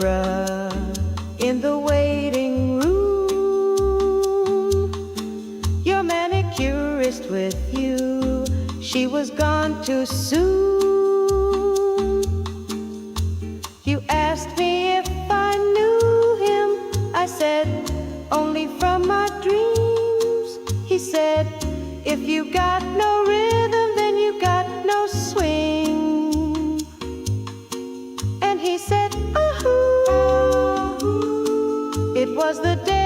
Debra in the waiting room. Your manicurist with you, she was gone too soon. You asked me if I knew him. I said, only from my dreams. He said, if you got no rhythm, then you got no swing. And he said, oh, it was the day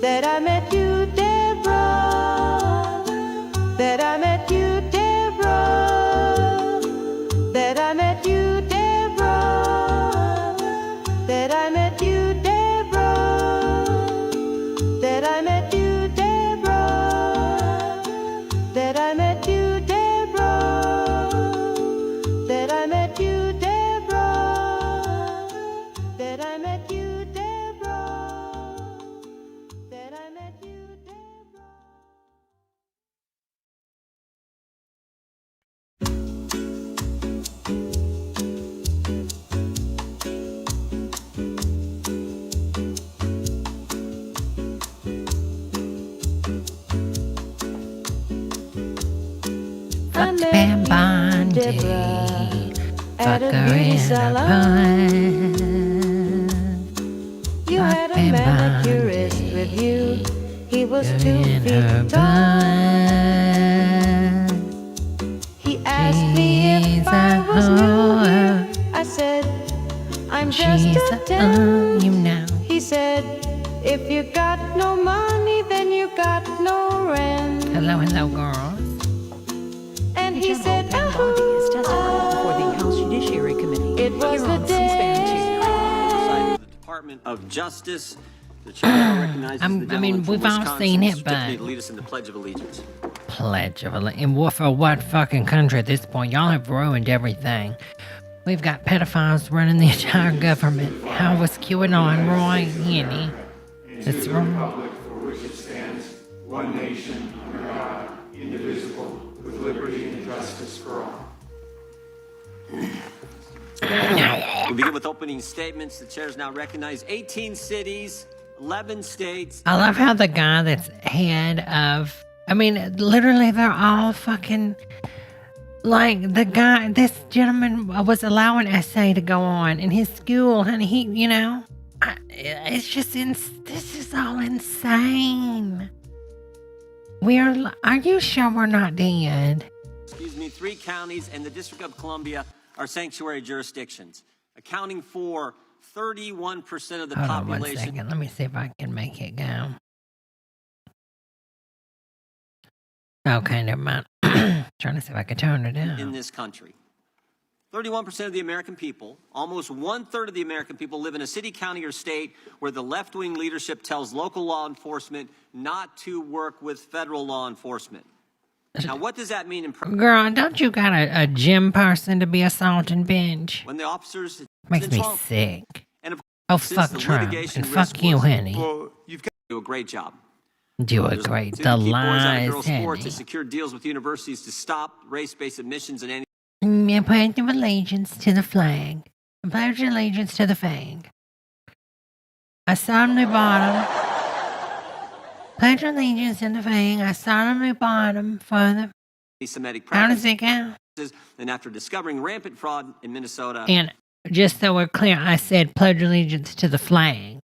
that I met you, Debra, that I met you, Debra, that I met you, Debra, that I met you, Debra, that I met you, Debra, that I met you, Debra, that I met you, Debra, that I met you, Debra, that I met you, Debra. Fuck Pam Bondi, fuck her in her butt. You had a Pam manicurist Bondi, with you. He was her 2 in her feet tall. He asked me She's if a I was new whore. here. I said, I'm just She's a temp. you know. He said, if you got no money, then you got no rent. Hello, hello, girls. And he said, Pam Bondi is testifying before the House Judiciary Committee. it was Here the on C-SPAN day. The Department of Justice. The chair now recognizes the I gentleman mean, from we've all Wisconsin, seen it, Mr. but- Tiffany, to lead us in the Pledge of Allegiance. Pledge of Allegiance. And for what fucking country at this point? Y'all have ruined everything. We've got pedophiles running the entire government. How was QAnon right, Henny? That's to the right. republic for which it stands, one nation, under God, indivisible, with liberty and justice for all. We'll begin with opening statements. The chair is now recognized. 18 cities, 11 states. I love how the guy that's head of, I mean, literally they're all fucking, like the guy, this gentleman was allowing essay to go on in his school, and he, you know, it's just, this is all insane. Are you sure we're not dead? 3 counties and the District of Columbia are sanctuary jurisdictions, accounting for 31% of the Hold on one population. second. Let me see if I can make it go. Okay, never mind. Trying to see if I can turn it In down. this country. 31% of the American people, almost 1/3 of the American people, live in a city, county, or state where the left-wing leadership tells local law enforcement not to work with federal law enforcement. Now, what does that mean in practice? Girl, don't you got a gym person to be assaulting bench? When the officers Makes me Trump, sick. and of Oh, since fuck the Trump. litigation And risk fuck you, was- honey. Well, you've got to do a great job. Do a There's great. to The keep boys out of lies, girls' sports, honey. to secure deals with universities to stop race-based admissions and any. I pledge of allegiance to the flag. I pledge allegiance to the flag. I solemnly bottom. Pledge allegiance to the flag. I solemnly bottom for the. Semitic How does practices. it go? And after discovering rampant fraud in Minnesota, And just so we're clear, I said pledge allegiance to the flag.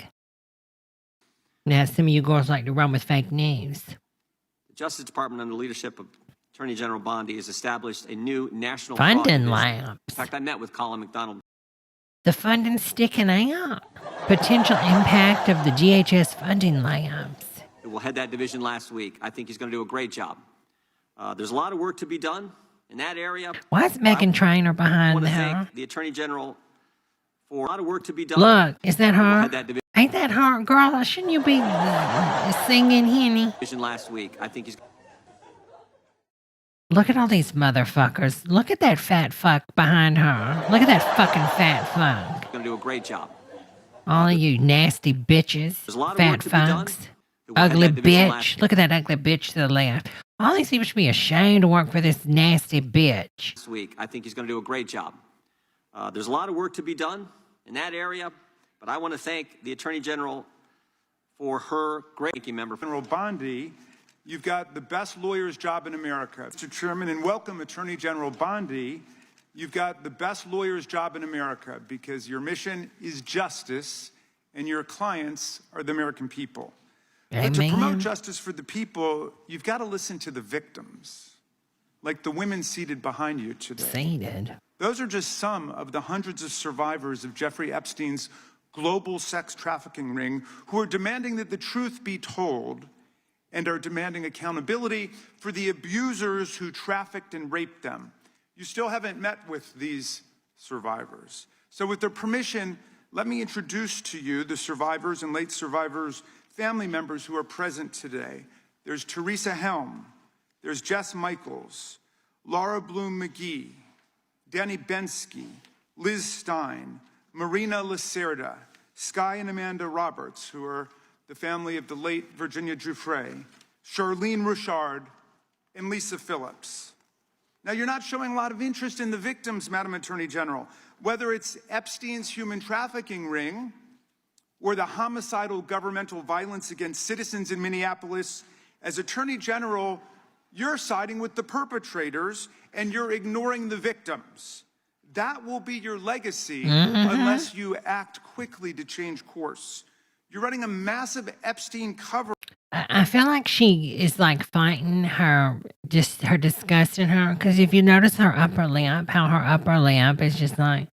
Now, some of you girls like to run with fake news. the Justice Department, under the leadership of Attorney General Bondi, has established a new national Funding fraud division. labs. In fact, I met with Colin McDonald. The funding's sticking out. Potential impact of the GHS funding labs. Who will head that division last week. I think he's going to do a great job. There's a lot of work to be done in that area. Why is Megan Trainor I behind want to her? thank the Attorney General for a lot of work to be done. Look, is that We'll her? head that Ain't that her, girl? Shouldn't you be singing, Henny? division last week. I think he's Look at all these motherfuckers. Look at that fat fuck behind her. Look at that fucking fat fuck. going to do a great job. All of you nasty bitches. There's a lot of Fat work to be done. fucks. We'll head Ugly that division bitch. last- Look at that ugly bitch to the left. All these people should be ashamed to work for this nasty bitch. This week, I think he's going to do a great job. There's a lot of work to be done in that area, but I want to thank the Attorney General for her great ranking member. General Bondi, you've got the best lawyer's job in America. Mr. Chairman, and welcome Attorney General Bondi. You've got the best lawyer's job in America because your mission is justice and your clients are the American people. But to promote justice for the people, you've got to listen to the victims, like the women seated behind you today. Seated. Those are just some of the hundreds of survivors of Jeffrey Epstein's global sex trafficking ring who are demanding that the truth be told and are demanding accountability for the abusers who trafficked and raped them. You still haven't met with these survivors. So with their permission, let me introduce to you the survivors and late survivors' family members who are present today. There's Teresa Helm, there's Jess Michaels, Laura Bloom McGee, Danny Bensky, Liz Stein, Marina Lacerda, Sky and Amanda Roberts, who are the family of the late Virginia Giuffre, Charlene Richard, and Lisa Phillips. Now, you're not showing a lot of interest in the victims, Madam Attorney General, whether it's Epstein's human trafficking ring or the homicidal governmental violence against citizens in Minneapolis. As Attorney General, you're siding with the perpetrators and you're ignoring the victims. That will be your legacy unless you act quickly to change course. You're running a massive Epstein cover. I feel like she is like fighting her disgust in her. Because if you notice her upper lip, how her upper lip is just like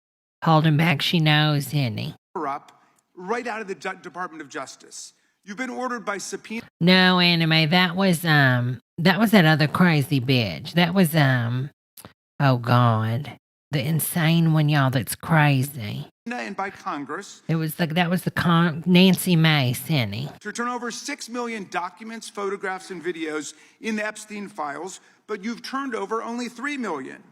holding back, she knows, isn't he? Up right out of the Department of Justice. You've been ordered by subpoena. No, Anime, that was that other crazy bitch. That was oh God, the insane one, y'all. That's crazy. And by Congress. That was the Nancy Mace, To turn over 6 million documents, photographs, and videos in the Epstein files, but you've turned over only 3 million.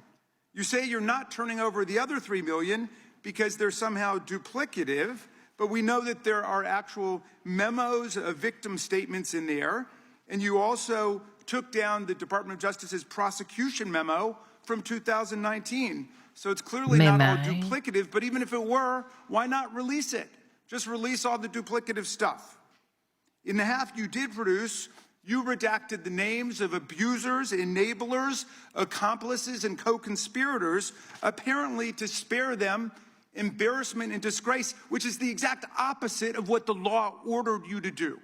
You say you're not turning over the other 3 million because they're somehow duplicative, but we know that there are actual memos of victim statements in there, and you also took down the Department of Justice's prosecution memo from 2019. So it's clearly not all duplicative, but even if it were, why not release it? Just release all the duplicative stuff. In the half you did produce, you redacted the names of abusers, enablers, accomplices, and co-conspirators, apparently to spare them embarrassment and disgrace, which is the exact opposite of what the law ordered you to do.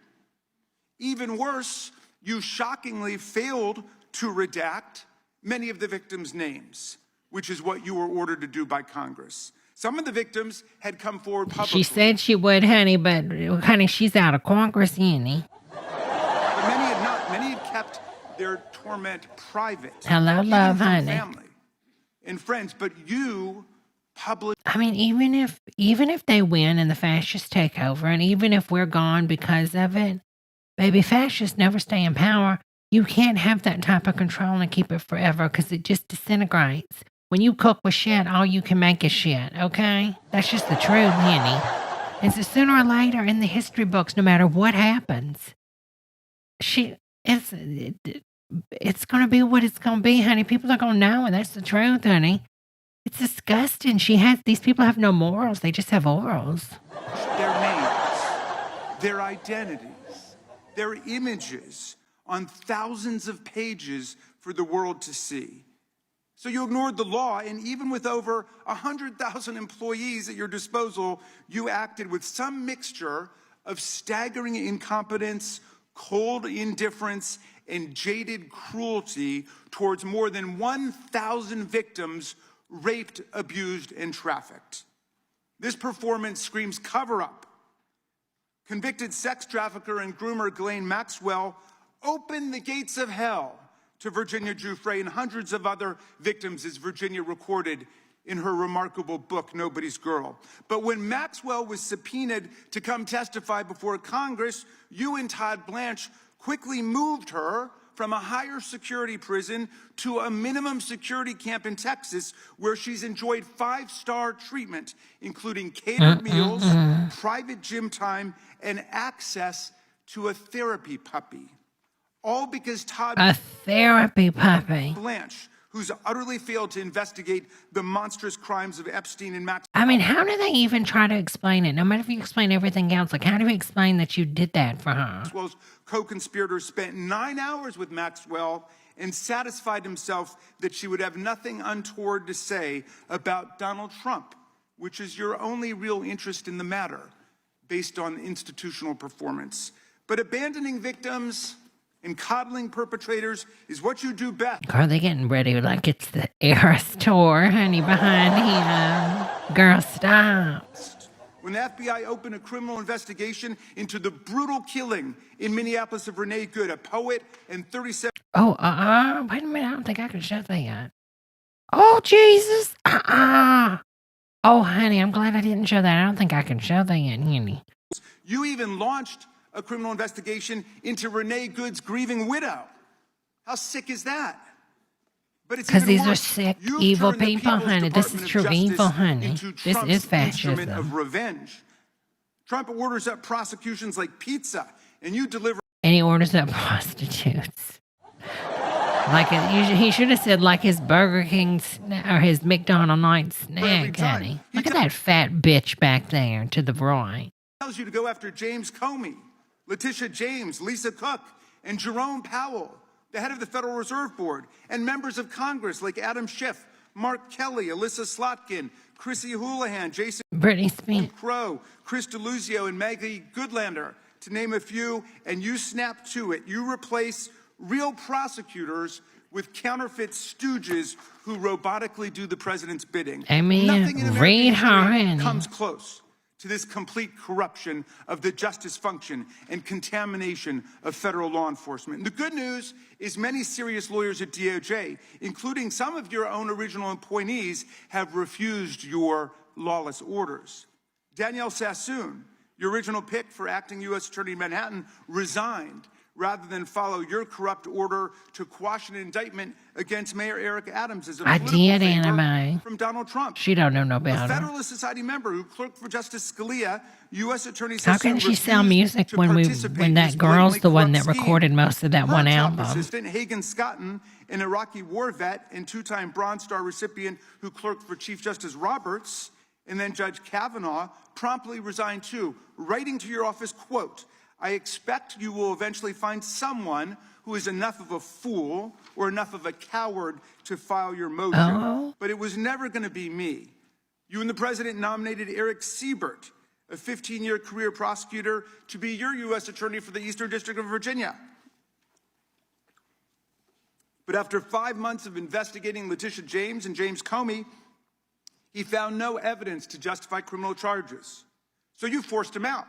Even worse, you shockingly failed to redact many of the victims' names, which is what you were ordered to do by Congress. Some of the victims had come forward publicly. She said she would, honey, but honey, she's out of Congress, isn't he? But many had not. Many had kept their torment private. Hello, love, honey. Family and friends, but you published. I mean, even if they win and the fascists take over, and even if we're gone because of it, baby, fascists never stay in power. You can't have that type of control and keep it forever because it just disintegrates. When you cook with shit, all you can make is shit, okay? That's just the truth, honey. And so sooner or later in the history books, no matter what happens, it's going to be what it's going to be, honey. People are going to know, and that's the truth, honey. It's disgusting. These people have no morals. They just have orals. Their names, their identities, their images on thousands of pages for the world to see. So you ignored the law, and even with over 100,000 employees at your disposal, you acted with some mixture of staggering incompetence, cold indifference, and jaded cruelty towards more than 1,000 victims raped, abused, and trafficked. This performance screams cover-up. Convicted sex trafficker and groomer Ghislaine Maxwell opened the gates of hell to Virginia Giuffre and hundreds of other victims, as Virginia recorded in her remarkable book, Nobody's Girl. But when Maxwell was subpoenaed to come testify before Congress, you and Todd Blanche quickly moved her from a higher security prison to a minimum security camp in Texas, where she's enjoyed 5-star treatment, including catered meals, private gym time, and access to a therapy puppy. All because Todd A therapy puppy. Blanche, who's utterly failed to investigate the monstrous crimes of Epstein and Max. I mean, how do they even try to explain it? No matter if you explain everything else, like, how do you explain that you did that for her? Maxwell's co-conspirators spent 9 hours with Maxwell and satisfied himself that she would have nothing untoward to say about Donald Trump, which is your only real interest in the matter, based on institutional performance. But abandoning victims and coddling perpetrators is what you do best. Girl, they getting ready like it's the Eras tour, honey, behind him. Girl, stop. When the FBI opened a criminal investigation into the brutal killing in Minneapolis of Renee Good, a poet and 37. Oh, wait a minute. I don't think I can show that yet. Oh, Jesus. Oh, honey, I'm glad I didn't show that. I don't think I can show that yet, honey. You even launched a criminal investigation into Renee Good's grieving widow. How sick is that? But it's Because even these are worse. sick, You've evil turned the people, People's honey. This Department is of true Justice evil, honey. into This Trump's is instrument fascism. of revenge. Trump orders up prosecutions like pizza, and you deliver. And he orders up prostitutes. Like he should have said like his Burger King or his McDonald's night snack, time. honey. Look at that fat bitch back there to the right. Tells you to go after James Comey, Letitia James, Lisa Cook, and Jerome Powell, the head of the Federal Reserve Board, and members of Congress like Adam Schiff, Mark Kelly, Alyssa Slotkin, Chrissy Houlihan, Jason Britney Spears. Crow, Chris DeLuzio, and Maggie Goodlander, to name a few, and you snap to it. You replace real prosecutors with counterfeit stooges who robotically do the president's bidding. I mean, Nothing in American read her, history honey. comes close to this complete corruption of the justice function and contamination of federal law enforcement. And the good news is many serious lawyers at DOJ, including some of your own original appointees, have refused your lawless orders. Danielle Sassoon, your original pick for acting U.S. Attorney in Manhattan, resigned rather than follow your corrupt order to quash an indictment against Mayor Eric Adams as a I political did, favor Anime. from Donald Trump. She don't know no A better. Federalist Society member who clerked for Justice Scalia, U.S. Attorney How Sassoon can she sell refused music to when participate in that this girl's blatantly the one corrupt that scheme. recorded most of that Her one top album? assistant, Hagan Scotton, an Iraqi war vet and two-time Bronze Star recipient who clerked for Chief Justice Roberts, and then Judge Kavanaugh, promptly resigned too, writing to your office, quote, "I expect you will eventually find someone who is enough of a fool or enough of a coward to file your motion." Oh. But it was never going to be me. You and the president nominated Eric Siebert, a 15-year career prosecutor, to be your U.S. attorney for the Eastern District of Virginia. But after 5 months of investigating Letitia James and James Comey, he found no evidence to justify criminal charges. So you forced him out.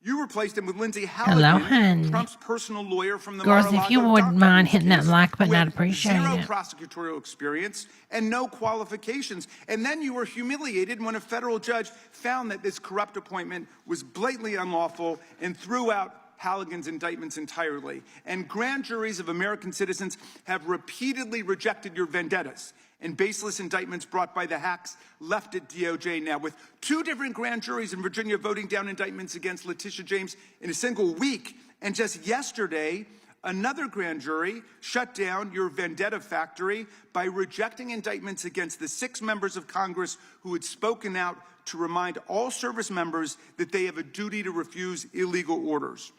You replaced him with Lindsay Halligan, honey. Trump's personal lawyer from the Girls, Mar-a-Lago if you wouldn't document mind hitting that case, like button, who I'd had appreciate zero it. prosecutorial experience and no qualifications. And then you were humiliated when a federal judge found that this corrupt appointment was blatantly unlawful and threw out Halligan's indictments entirely. And grand juries of American citizens have repeatedly rejected your vendettas and baseless indictments brought by the hacks left at DOJ now, with 2 different grand juries in Virginia voting down indictments against Letitia James in a single week. And just yesterday, another grand jury shut down your vendetta factory by rejecting indictments against the 6 members of Congress who had spoken out to remind all service members that they have a duty to refuse illegal orders.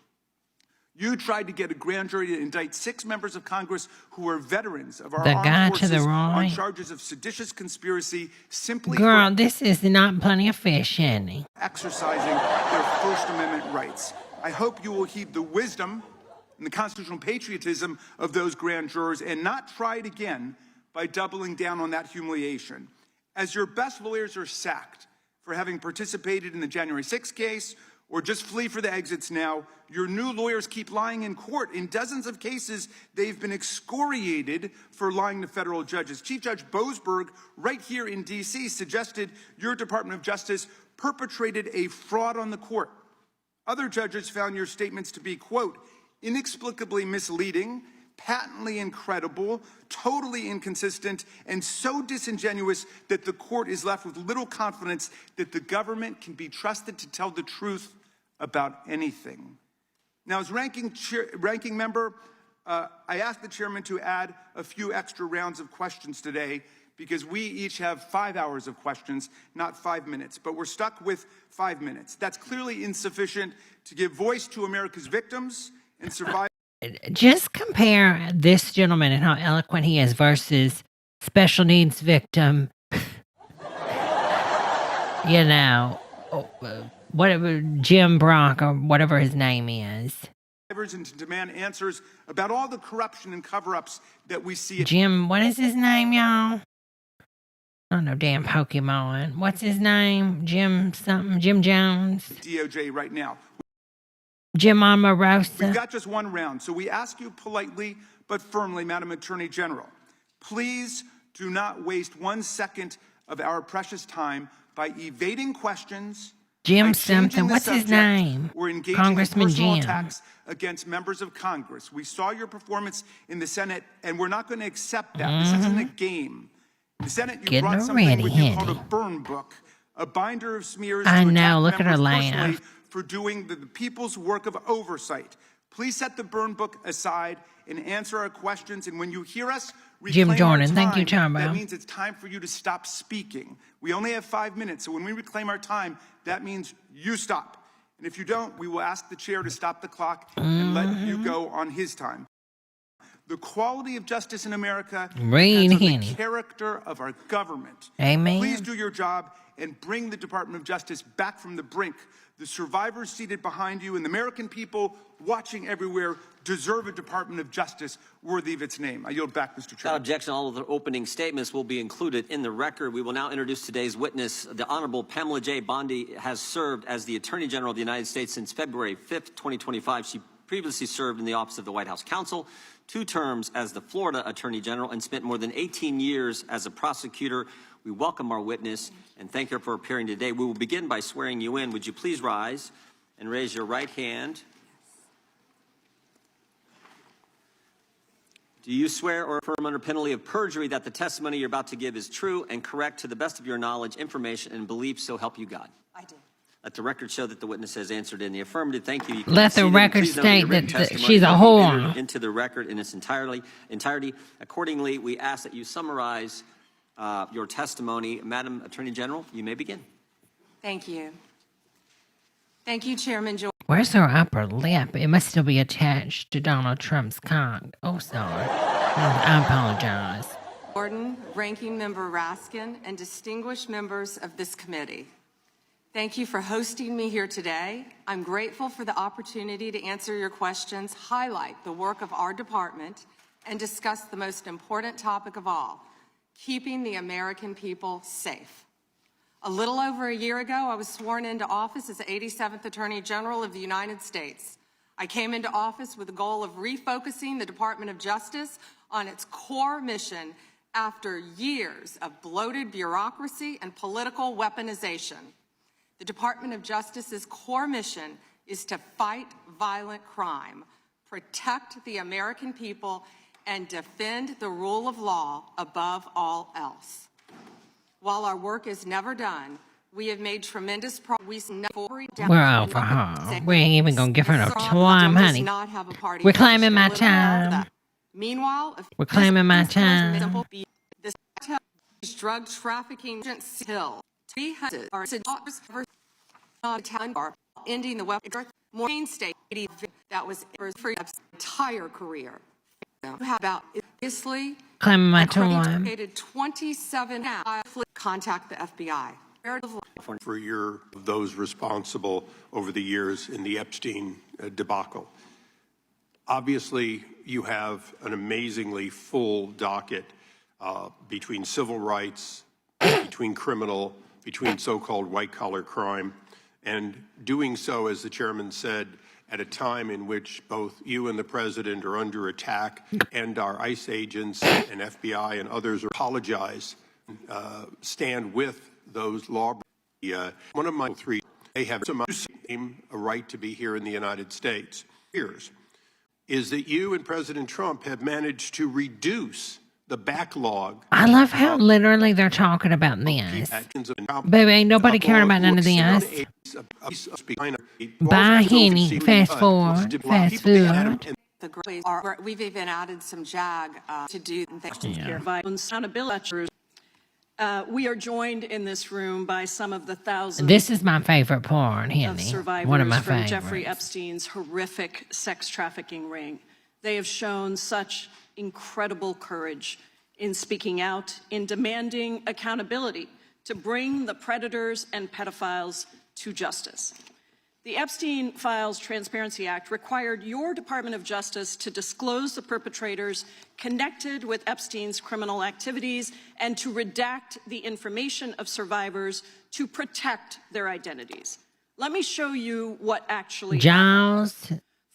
You tried to get a grand jury to indict 6 members of Congress who are veterans of our The armed guy to forces the on right. charges of seditious conspiracy simply Girl, for this is not plenty of fish, honey. exercising their First Amendment rights. I hope you will heed the wisdom and the constitutional patriotism of those grand jurors and not try it again by doubling down on that humiliation. As your best lawyers are sacked for having participated in the January 6th case or just flee for the exits now, your new lawyers keep lying in court. In dozens of cases, they've been excoriated for lying to federal judges. Chief Judge Boasberg, right here in D.C., suggested your Department of Justice perpetrated a fraud on the court. Other judges found your statements to be, quote, inexplicably misleading, patently incredible, totally inconsistent, and so disingenuous that the court is left with little confidence that the government can be trusted to tell the truth about anything. Now, as ranking member I asked the chairman to add a few extra rounds of questions today because we each have 5 hours of questions, not 5 minutes. But we're stuck with 5 minutes. That's clearly insufficient to give voice to America's victims and survivors. Just compare this gentleman and how eloquent he is versus special needs victim, you know, whatever, Jim Brock or whatever his name is. And to demand answers about all the corruption and cover-ups that we see. Jim, what is his name, y'all? I don't know, damn Pokemon. What's his name? Jim something? Jim Jones? DOJ right now. Jim Omarosa? We've got just one round, so we ask you politely but firmly, Madam Attorney General, please do not waste 1 second of our precious time by evading questions, Jim something. What's his name? or engaging Congressman in personal Jim. attacks against members of Congress. We saw your performance in the Senate, and we're not going to accept that. This isn't a game. In the Senate, you Getting brought her something ready, with you called a Henny. burn book, a binder of smears I to know, attack look at her members personally laugh. for doing the people's work of oversight. Please set the burn book aside and answer our questions. And when you hear us Jim reclaim Jordan, our thank you, time, Charbo. that means it's time for you to stop speaking. We only have 5 minutes, so when we reclaim our time, that means you stop. And if you don't, we will ask the chair to stop the clock and let you go on his time. The quality of justice in America depends on the character of our government. Amen. Please do your job and bring the Department of Justice back from the brink. The survivors seated behind you and the American people watching everywhere deserve a Department of Justice worthy of its name. I yield back, Mr. Chair. Without objection, all of the opening statements will be included in the record. We will now introduce today's witness. The Honorable Pamela J. Bondi has served as the Attorney General of the United States since February 5th, 2025. She previously served in the Office of the White House Counsel, 2 terms as the Florida Attorney General, and spent more than 18 years as a prosecutor. We welcome our witness and thank her for appearing today. We will begin by swearing you in. Would you please rise and raise your right hand? Do you swear or affirm under penalty of perjury that the testimony you're about to give is true and correct to the best of your knowledge, information, and belief, so help you God? I do. Let the record show that the witness has answered in the affirmative. Thank you. You can Let be the seated. record Please note state your written that testimony she's a will be entered whore. into the record in its entirety. Accordingly, we ask that you summarize your testimony. Madam Attorney General, you may begin. Thank you. Thank you, Chairman Jordan. Where's her upper lip? It must still be attached to Donald Trump's cock. Oh, sorry. I apologize. Ranking Member Raskin, and distinguished members of this committee. Thank you for hosting me here today. I'm grateful for the opportunity to answer your questions, highlight the work of our department, and discuss the most important topic of all, keeping the American people safe. A little over a year ago, I was sworn into office as the 87th Attorney General of the United States. I came into office with the goal of refocusing the Department of Justice on its core mission after years of bloated bureaucracy and political weaponization. The Department of Justice's core mission is to fight violent crime, protect the American people, and defend the rule of law above all else. While our work is never done, we have made tremendous progress. We're out for her. We ain't even gonna give her no time, honey. We're claiming my time. Meanwhile, We're claiming my time. This drug trafficking hill. 300 are ending the weapon more state that was for entire career. About obviously Claiming my time. 27 contact the FBI. For those responsible over the years in the Epstein debacle. Obviously, you have an amazingly full docket between civil rights, between criminal, between so-called white-collar crime, and doing so, as the chairman said, at a time in which both you and the president are under attack and our ICE agents and FBI and others apologize, stand with those lawbreakers. One of my 3, they have a right to be here in the United States. Is that you and President Trump have managed to reduce the backlog. I love how literally they're talking about this. Baby, ain't nobody caring about none of this. Bye, Henny. Fast forward. Fast food. We've even added some JAG to do things. Accountability. We are joined in this room by some of the thousands This is my favorite part, of Henny. survivors One of my from favorites. Jeffrey Epstein's horrific sex trafficking ring. They have shown such incredible courage in speaking out, in demanding accountability to bring the predators and pedophiles to justice. The Epstein Files Transparency Act required your Department of Justice to disclose the perpetrators connected with Epstein's criminal activities and to redact the information of survivors to protect their identities. Let me show you what actually Giles,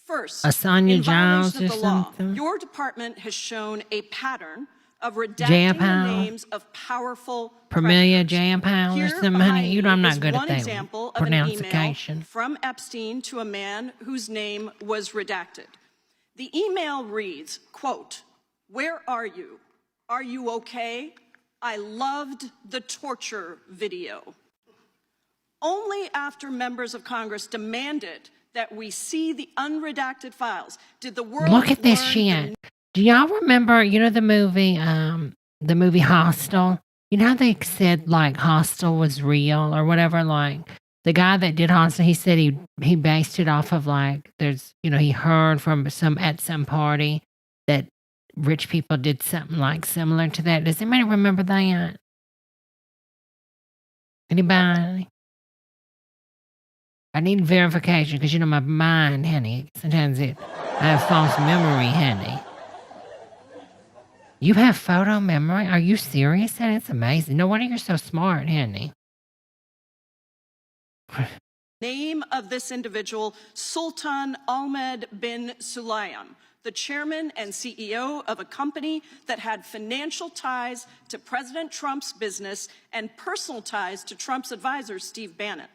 First, Asanya in Giles violation of or the law, something? your department has shown a pattern of redacting Jam the Powell? names of powerful Premilia predators. Jam Powell or Here something, behind honey. You know me I'm not is good at one that example of an email pronunciation. from Epstein to a man whose name was redacted. The email reads, quote, "Where are you? Are you okay? I loved the torture video." Only after members of Congress demanded that we see the unredacted files did the world Look at this learn shit. Do y'all remember, you know, the movie Hostel? You know how they said like Hostel was real or whatever? Like the guy that did Hostel, he said he based it off of like he heard from at some party that rich people did something like similar to that. Does anybody remember that? Anybody? I need verification because my mind, honey. Sometimes I have false memory, honey. You have photo memory? Are you serious? That's amazing. No wonder you're so smart, honey. name of this individual, Sultan Ahmed bin Sulayem, the chairman and CEO of a company that had financial ties to President Trump's business and personal ties to Trump's advisor, Steve Bannon.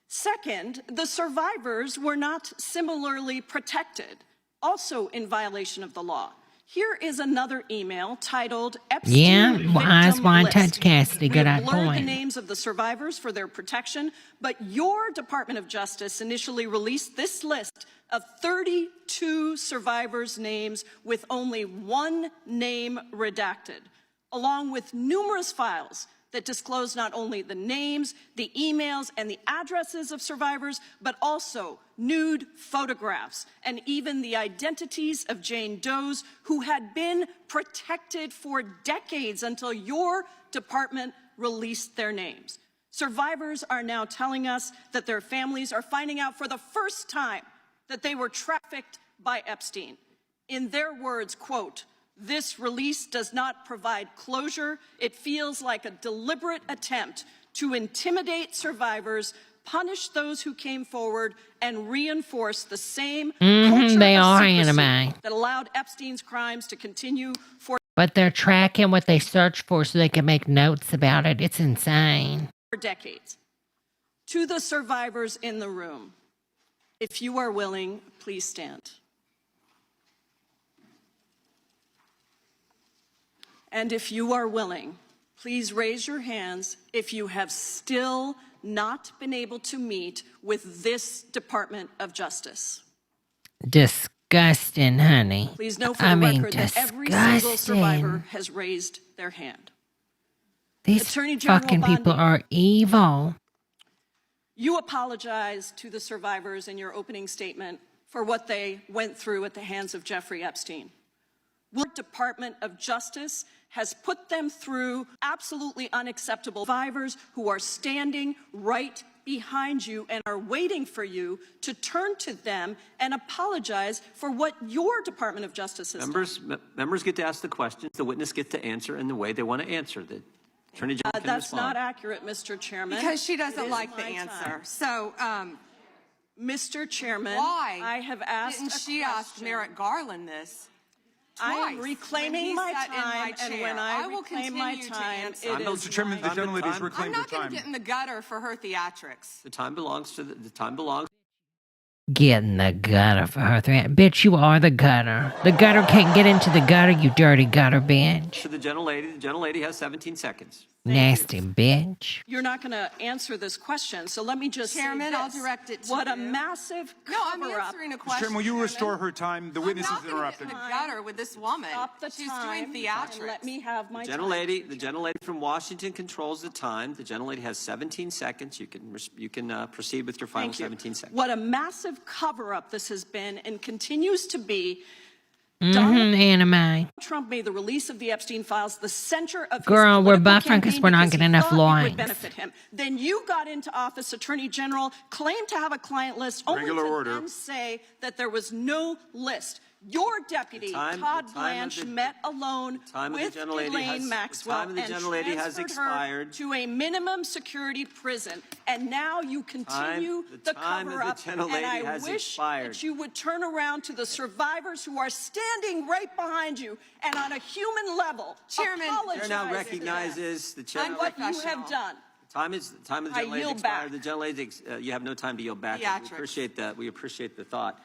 Second, the survivors were not similarly protected, also in violation of the law. Here is another email titled Epstein Victim Eyes Wide List. Touch Cassidy, We good have blurred the point. names of the survivors for their protection, but your Department of Justice initially released this list of 32 survivors' names with only one name redacted, along with numerous files that disclose not only the names, the emails, and the addresses of survivors, but also nude photographs and even the identities of Jane Does who had been protected for decades until your department released their names. Survivors are now telling us that their families are finding out for the first time that they were trafficked by Epstein. In their words, quote, "This release does not provide closure. It feels like a deliberate attempt to intimidate survivors, punish those who came forward, and reinforce the same culture they of are secrecy anime. that allowed Epstein's crimes to continue for But they're tracking what they search for so they can make notes about it. It's insane. decades." To the survivors in the room, if you are willing, please stand. And if you are willing, please raise your hands if you have still not been able to meet with this Department of Justice. Disgusting, honey. Please know for the record that every single survivor disgusting. has raised their hand. These Attorney General fucking people Bondi. are evil. You apologize to the survivors in your opening statement for what they went through at the hands of Jeffrey Epstein. Your Department of Justice has put them through absolutely unacceptable survivors who are standing right behind you and are waiting for you to turn to them and apologize for what your Department of Justice has done. Members get to ask the questions, the witness gets to answer in the way they want to answer. The Attorney General can That's respond. not accurate, Mr. Chairman. Because she It doesn't is like the my answer. time. So, Mr. Chairman, why I have asked didn't a she ask question. Merrick Garland this? I am twice reclaiming when my he sat in my time, and chair? when I will reclaim my continue to time, answer. it Mr. is Chairman, the my gentlelady's time. reclaimed I'm her not going time. to get in the gutter for her theatrics. The time belongs to the time belongs Get in the gutter for her threat. Bitch, you are the gutter. The gutter can't get into the gutter, you dirty gutter bitch. to the gentlelady. The gentlelady has 17 seconds. Nasty bitch. You're not going to answer this question, so let me just Chairman, say I'll this. direct it to What a you. massive No, I'm cover-up. answering a Mr. question. Chairman, will you Chairman. restore her time? The witness I'm is not gonna get interrupting. in the gutter with this woman. Stop the She's time doing and theatrics. let me have my time. The gentlelady from Washington controls the time. The gentlelady has 17 seconds. You can proceed with your final Thank you. 17 seconds. What a massive cover-up this has been and continues to be. Anime. Trump made the release of the Epstein files the center of Girl, his we're political buffering 'cause campaign we're not because getting he enough thought it likes. would benefit him. Then you got into office, Attorney General, claimed to have a client list, only Regular to order. then say that there was no list. Your deputy, Todd Blanche, met alone with Ghislaine Maxwell and transferred her to a minimum security prison. And now you continue the cover-up. And I wish that you would turn around to the survivors who are standing right behind you and on a human level Chairman, apologize The chair now recognizes the chair. for what you have done. Time of the I gentlelady yield expired. back. The gentlelady, you have no time to yield back. Theatrics. We appreciate that. We appreciate the thought.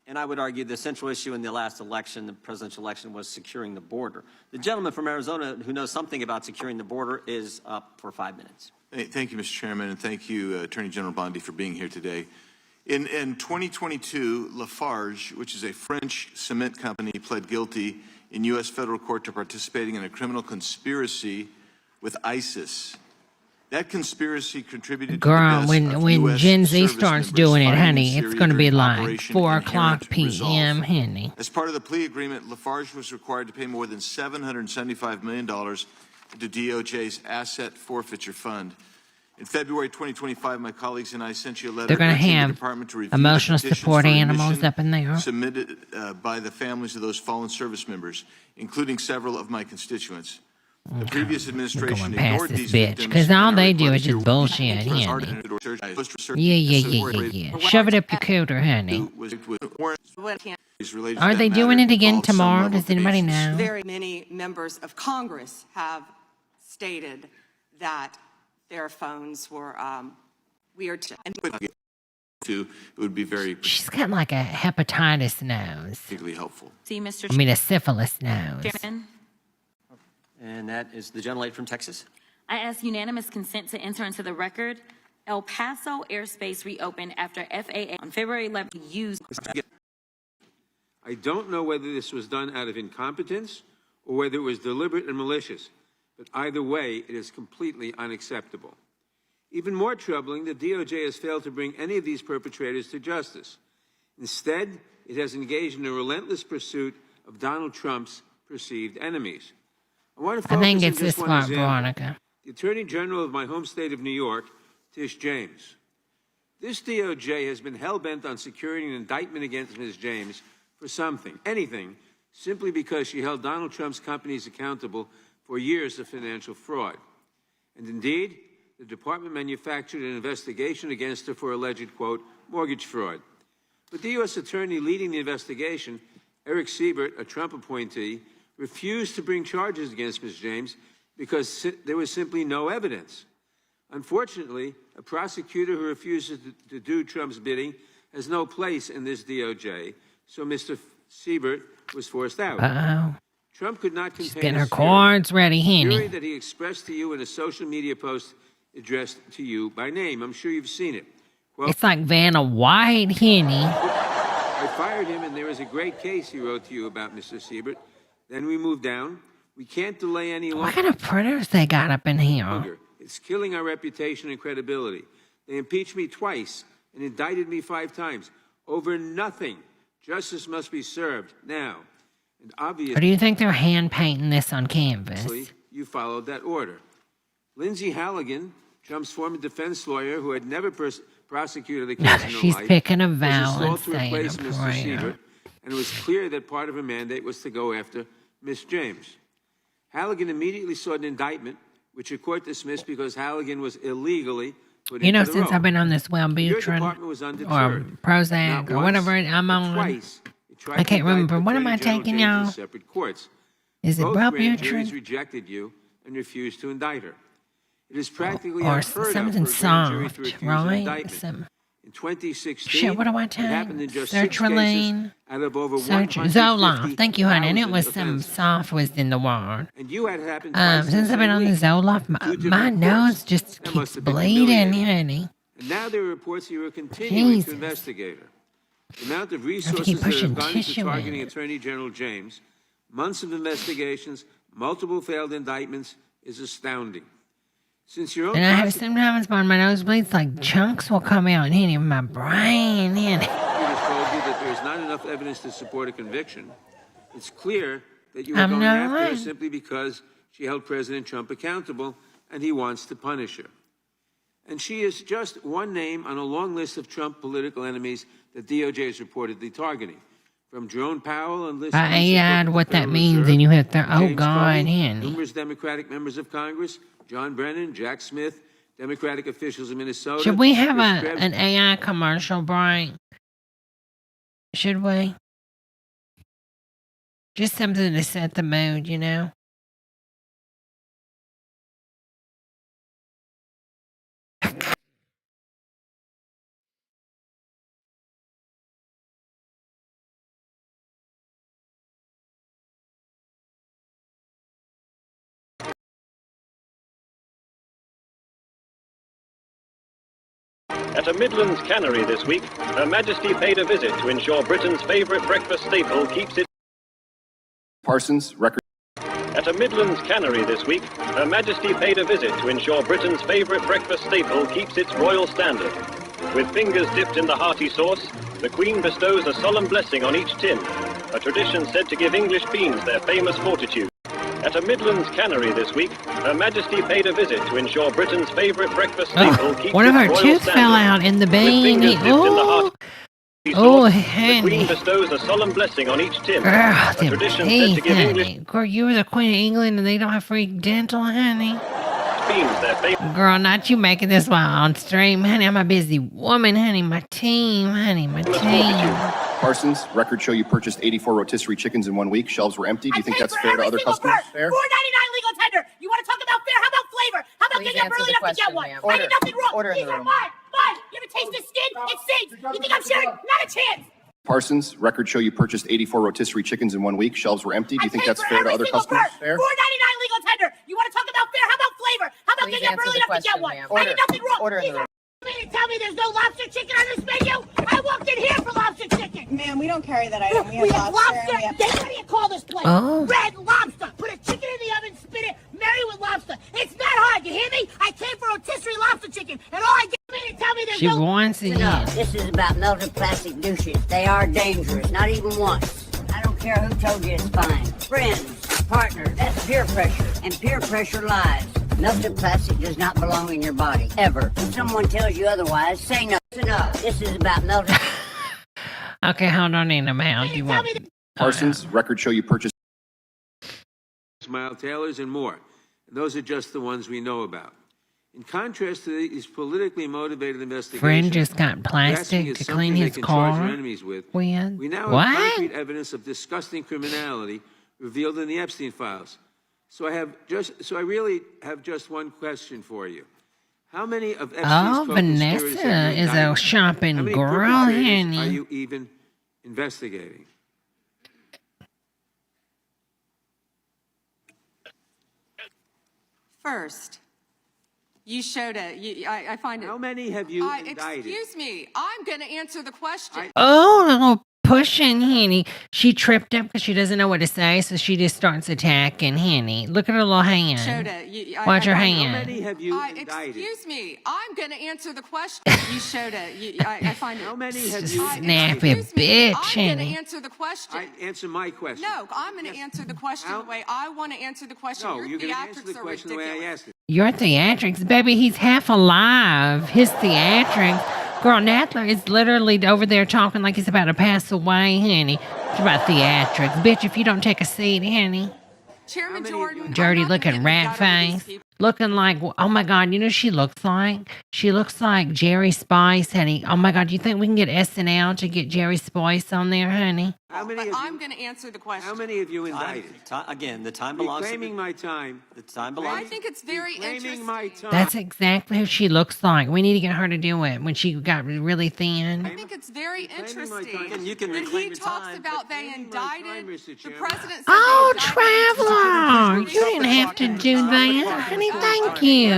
And I would argue the central issue in the last election, the presidential election, was securing the border. The gentleman from Arizona who knows something about securing the border is up for 5 minutes. Hey, thank you, Mr. Chairman, and thank you, Attorney General Bondi, for being here today. In 2022, Lafarge, which is a French cement company, pled guilty in U.S. federal court to participating in a criminal conspiracy with ISIS. That conspiracy contributed Girl, to the deaths of when US Gen Z service starts members doing it, fighting in honey, it's Syria going to be during like Operation 4 Inherent o'clock p.m., Resolve. honey. As part of the plea agreement, Lafarge was required to pay more than $775 million into DOJ's asset forfeiture fund. In February 2025, my colleagues and I sent you a letter They're gonna urging the have department to review emotional the petitions support for animals admission up in there. submitted by the families of those fallen service members, including several of my constituents. The previous We're administration going past ignored this these bitch, victims, because and all I they do request is your just bullshit, research honey. Yeah. Shove it up your cooter, honey. Are they doing it again tomorrow? Does anybody know? Very many members of Congress have stated that their phones were weird. It would be very She's got like a hepatitis nose. particularly helpful. See, Mr. I mean, a syphilis nose. Chairman, And that is the gentlelady from Texas. I ask unanimous consent to enter into the record. El Paso airspace reopened after FAA on February 11th used. I don't know whether this was done out of incompetence or whether it was deliberate and malicious, but either way, it is completely unacceptable. Even more troubling, the DOJ has failed to bring any of these perpetrators to justice. Instead, it has engaged in a relentless pursuit of Donald Trump's perceived enemies. I want to focus I think on it's this just one part, example. Veronica. The Attorney General of my home state of New York, Tish James. This DOJ has been hell-bent on securing an indictment against Ms. James for something, anything, simply because she held Donald Trump's companies accountable for years of financial fraud. And indeed, the department manufactured an investigation against her for alleged, quote, mortgage fraud. But the U.S. attorney leading the investigation, Eric Siebert, a Trump appointee, refused to bring charges against Ms. James because there was simply no evidence. Unfortunately, a prosecutor who refuses to do Trump's bidding has no place in this DOJ, so Mr. Siebert was forced out. Uh-oh. Trump could not She's contain getting her his fury. cards ready, Fury honey. that he expressed to you in a social media post addressed to you by name. I'm sure you've seen it. Well, It's like Vanna White, honey. I fired him, and there is a great case he wrote to you about, Mr. Siebert. Then we moved down. We can't delay any What longer. kind of printers they got up in here? It's killing our reputation and credibility. They impeached me twice and indicted me 5 times over nothing. Justice must be served now. And Or obviously, do you think they're hand painting this on canvas? you followed that order. Lindsay Halligan, Trump's former defense lawyer who had never prosecuted a case in her She's life, picking a was vow and installed to saying replace a Mr. prayer. Siebert, and it was clear that part of her mandate was to go after Ms. James. Halligan immediately sought an indictment, which a court dismissed because Halligan was illegally put You know, into the since role. I've been on this Your Wellbutrin department was or undeterred. Prozac Not or once, whatever I'm but on, twice, it tried I to can't indict remember. What am Attorney I General taking, James in y'all? separate courts. Is it Both grand juries Wellbutrin? rejected you and refused to indict her. It is practically Or unheard of something for a grand jury soft, to refuse an right? indictment. Some In 2016, Shit, what do I it happened in type? just 6 cases Sertraline. out of over Zoloft. Thank you, honey. I knew it was 150,000 some offenses. soft was in the word. And you had happened twice in Since the I've been same on the week. Zoloft, Two my different nose courts. just That must keeps have been bleeding, humiliating. honey. And now there are reports you are continuing Jesus. to investigate her. The amount of keep resources that pushing have gone into tissue in targeting it. Attorney General James, months of investigations, multiple failed indictments, is astounding. Since your own And I have sometimes when my nose bleeds, like chunks will come out and hit in my brain. And prosecutors told you that there is not enough evidence to support a conviction, it's clear that you are I'm going not after her lying. simply because she held President Trump accountable and he wants to punish her. And she is just one name on a long list of Trump political enemies that DOJ is reportedly targeting. From Jerome Powell and Liz I Lisa add Cook, what the that Federal means, Reserve, and you have to. Oh James God, Comey, honey. numerous Democratic members of Congress, John Brennan, Jack Smith, Democratic officials in Minnesota. Should we have Chris Krebs, an AI commercial break? Should we? Just something to set the mood, you know? At a Midlands cannery this week, Her Majesty paid a visit to ensure Britain's favourite breakfast staple keeps its... Parsons, record. At a Midlands cannery this week, Her Majesty paid a visit to ensure Britain's favourite breakfast staple keeps its royal standard. With fingers dipped in the hearty sauce, the Queen bestows a solemn blessing on each tin, a tradition said to give English beans their famous fortitude. At a Midlands cannery this week, Her Majesty paid a visit to ensure Britain's favourite breakfast staple keeps One of its her royal tooth standard. fell out in the With bean. fingers dipped in the hearty Oh, sauce, the honey. Queen bestows a solemn blessing on each tin, Girl, a them tradition said to teeth, give English honey. Girl, you were the Queen of England and they don't have free dental, honey. beans their famous... Girl, not you making this while on stream, honey. I'm a busy woman, honey. My team, honey. My team. Parsons, records show you purchased 84 rotisserie chickens in 1 week. Shelves were empty. Do you think that's fair to other customers? Fair? $4.99 legal tender. You want to talk about fair? How about flavor? How about getting up early enough to get one? I did nothing wrong. These are mine. Mine. You ever taste the skin? It stings. You think I'm sharing? Not a chance. Parsons, records show you purchased 84 rotisserie chickens in 1 week. Shelves were empty. Do you think that's fair to other customers? Fair? $4.99 legal tender. You want to talk about fair? How about flavor? How about getting up early enough to get one? I did nothing wrong. These are tell me there's no lobster chicken on this menu? I walked in here for lobster chicken. Ma'am, we don't carry that item. We have lobster. Then what do you call this place? Oh. Red lobster. Put a chicken in the oven, spin it, marry with lobster. It's not hard. You hear me? I came for rotisserie lobster chicken, and all I get to tell me there's She no... wants it. Enough. This is about melted plastic douches. They are dangerous. Not even once. I don't care who told you it's fine. Friends, partners, that's peer pressure. And peer pressure lies. Melted plastic does not belong in your body. Ever. If someone tells you otherwise, say no. It's enough. This is about melted... Okay, hold on in a minute. You want... Parsons, records show you purchased... Smile Taylors, and more. And those are just the ones we know about. In contrast to these politically motivated investigations, Friend just got grasping plastic is to something clean they his can charge their car. enemies with. When? We now What? have concrete evidence of disgusting criminality revealed in the Epstein files. So I really have just one question for you. How many of Epstein's Oh, co-conspirators Vanessa have you is a indicted? shopping How many girl, perpetrators honey. are you even investigating? First, you showed it. I find it. How many have you indicted? Excuse me. I'm going to answer the question. Oh, little pushing, honey. She tripped up because she doesn't know what to say, so she just starts attacking, honey. Look at her little hand. Showed it. Watch her How hand. many have you indicted? Excuse me. I'm going to answer the question. You showed it. I find it. How many have you Snappy indicted? bitch, I'm going to honey. answer the question. Answer my question. No, I'm going to answer the question the way I want to answer the question. No, Your you're going to answer the theatrics are question the way I ridiculous. asked it. Your theatrics, baby, he's half alive. His theatrics. Girl, Natler is literally over there talking like he's about to pass away, honey. It's about theatrics. Bitch, if you don't take a seat, honey. Chairman Jordan, Dirty looking rat face. looking like, oh my God, you know she looks like? She looks like Jerry Spice, honey. Oh my God, do you think we can get SNL to get Jerry Spice on there, honey? How many But I'm going to answer the question. How many of you indicted? Again, the time belongs to Reclaiming my time. the time belongs. I think it's very Reclaiming interesting. my time. That's exactly who she looks like. We need to get her to do it when she got really I thin. think it's very Reclaiming my interesting. time. You can When reclaim he your talks time, about they Reclaiming my time, indicted, Mr. the Chairman. president said Oh, they indicted Traveler! You didn't have to do that. Honey, thank you.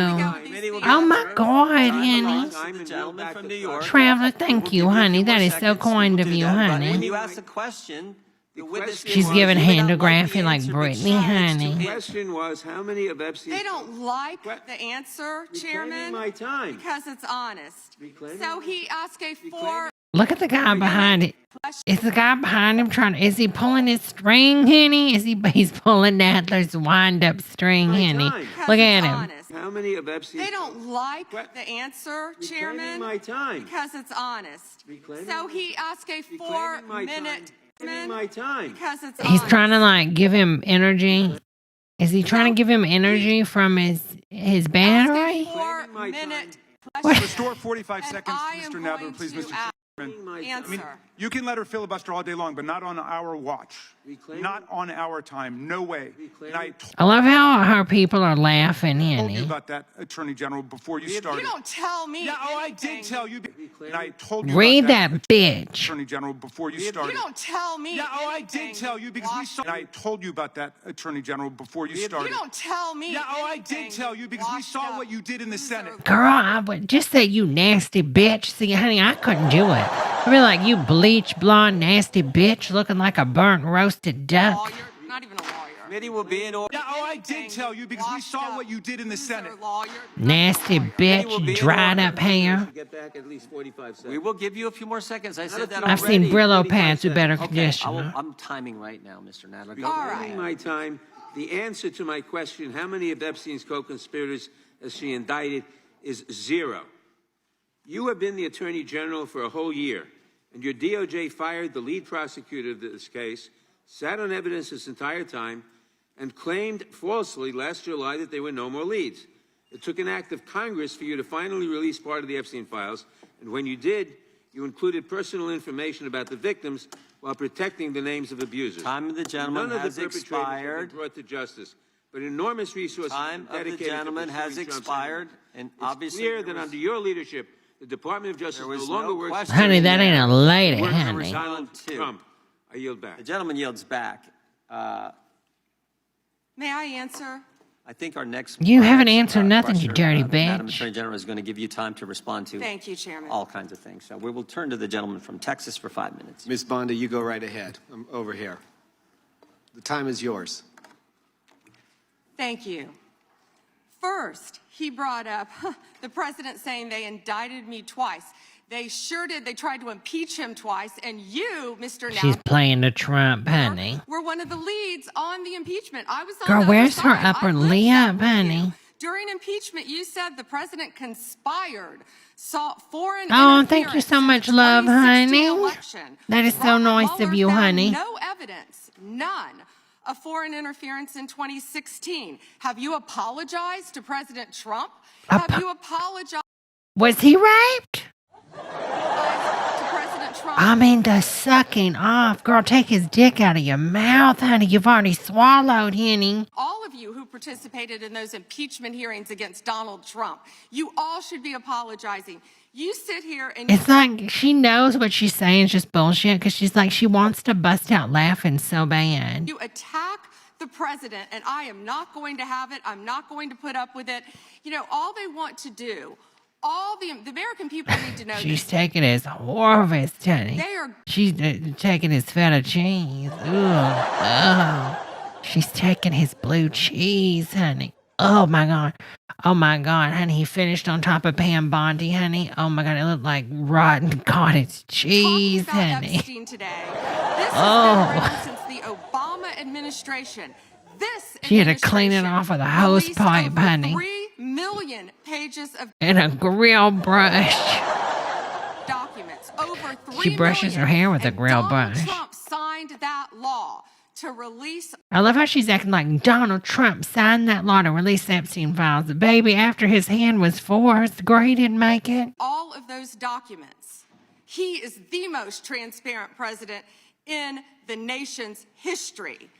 Oh my God, honey. The gentleman from New York. Traveler, thank you, honey. That is so kind of you, When honey. you ask a question, the witness She's can- giving you may not handography the like answer, but Brittany, she gets to honey. The question was, how many of Epstein's... They don't like the answer, Chairman, my time. because it's honest. Reclaiming So he asked a four. Look at the guy behind it. Is the guy behind him is he pulling his string, honey? He's pulling Nadler's wind-up string, honey. Look at him. How many of Epstein's... They don't like the answer, Chairman, my time. because it's honest. Reclaiming So he asked a Reclaiming my 4-minute. Reclaiming my time. Because it's He's honest. trying to like give him energy. Is he trying to give him energy from his battery? 4-minute Restore 45 seconds, I Mr. am Nadler, going please, to Mr. ask- Chairman. answer. You can let her filibuster all day long, but not on our watch. Not on our time. No way. And I I love how her people are laughing, told you honey. about that, Attorney General, before you started. You don't tell me. Yeah, I anything. did tell you. And I told you Read about that bitch. Attorney General, before you started. You don't tell me. Yeah, I anything, did tell you because we saw. And I told you about that, Attorney General, before you started. You don't tell me. Yeah, I anything, did tell you because we saw what you did in the Senate. Girl, I would just say you nasty bitch. See, honey, I couldn't do it. I'd be like, you bleach blonde nasty bitch looking like a burnt roasted duck. Lawyer, not even a lawyer. Committee will be in order. Yeah, I did tell you because we saw what you did in the Senate. Lawyer. Nasty bitch, dried up hair. Get back at least 45 seconds. We will give you a few more seconds. I said that I've already. seen Brillo pants with better Okay, conditioner. I'm timing right now, Mr. Nadler. Go All ahead. right. My time. The answer to my question, how many of Epstein's co-conspirators has she indicted, is 0. You have been the Attorney General for a whole year, and your DOJ fired the lead prosecutor of this case, sat on evidence this entire time, and claimed falsely last July that there were no more leads. It took an act of Congress for you to finally release part of the Epstein files, and when you did, you included personal information about the victims while protecting the names of abusers. Time of the gentleman None of has the perpetrators have expired. been brought to justice, but enormous resources Time have been of the dedicated gentleman to has pursuing Trump's expired, enemies. and It's obviously clear there that was- under your leadership, the Department of Justice There no was longer no works. question. Honey, that ain't a lady, Works for honey. Donald Two. Trump. I yield back. The gentleman yields back. May I answer? I think our next. You our haven't next, answered nothing, you question, dirty Madam bitch. Attorney General is going to give you time to respond to Thank you, Chairman. all kinds of things. So we will turn to the gentleman from Texas for 5 minutes. Ms. Bondi, you go right ahead. I'm over here. The time is yours. Thank you. First, he brought up the president saying they indicted me twice. They sure did. They tried to impeach him twice. And you, Mr. She's Nadler, playing the Trump, honey. were one of the leads on the impeachment. I was on Girl, the where's other her side. upper I lived lip, that with honey? you. During impeachment, you said the president conspired, sought foreign Oh, thank you interference so in the much, love, 2016 honey. election. That is so Robert nice of Mueller you, found honey. No evidence, none, of foreign interference in 2016. Have you apologized to President Trump? Have you apologized Was he raped? to President Trump? I mean, the sucking off. Girl, take his dick out of your mouth, honey. You've already swallowed, honey. All of you who participated in those impeachment hearings against Donald Trump, you all should be apologizing. You sit here and It's like she knows what she's saying is just bullshit because she's like, she wants to bust out laughing so bad. you attack the president, and I am not going to have it. I'm not going to put up with it. You know, all they want to do, all the American people need to know She's this. taking his harvest, honey. They are She's taking his feta cheese. Oh. She's taking his blue cheese, honey. Oh my God. Oh my God, honey. He finished on top of Pam Bondi, honey. Oh my God. It looked like rotten cottage cheese, talking about honey. Epstein today. This Oh. has been around since the Obama administration. This She had to clean it administration off with a hose released pipe, over honey. 3 million pages of And a grill brush. documents. Over 3 She brushes million. her hair with a And grill Donald brush. Trump signed that law to release I love how she's acting like Donald Trump signed that law to release Epstein files. The baby, after his hand was forced, Gray didn't make it. All of those documents. He is the most transparent president in the nation's history.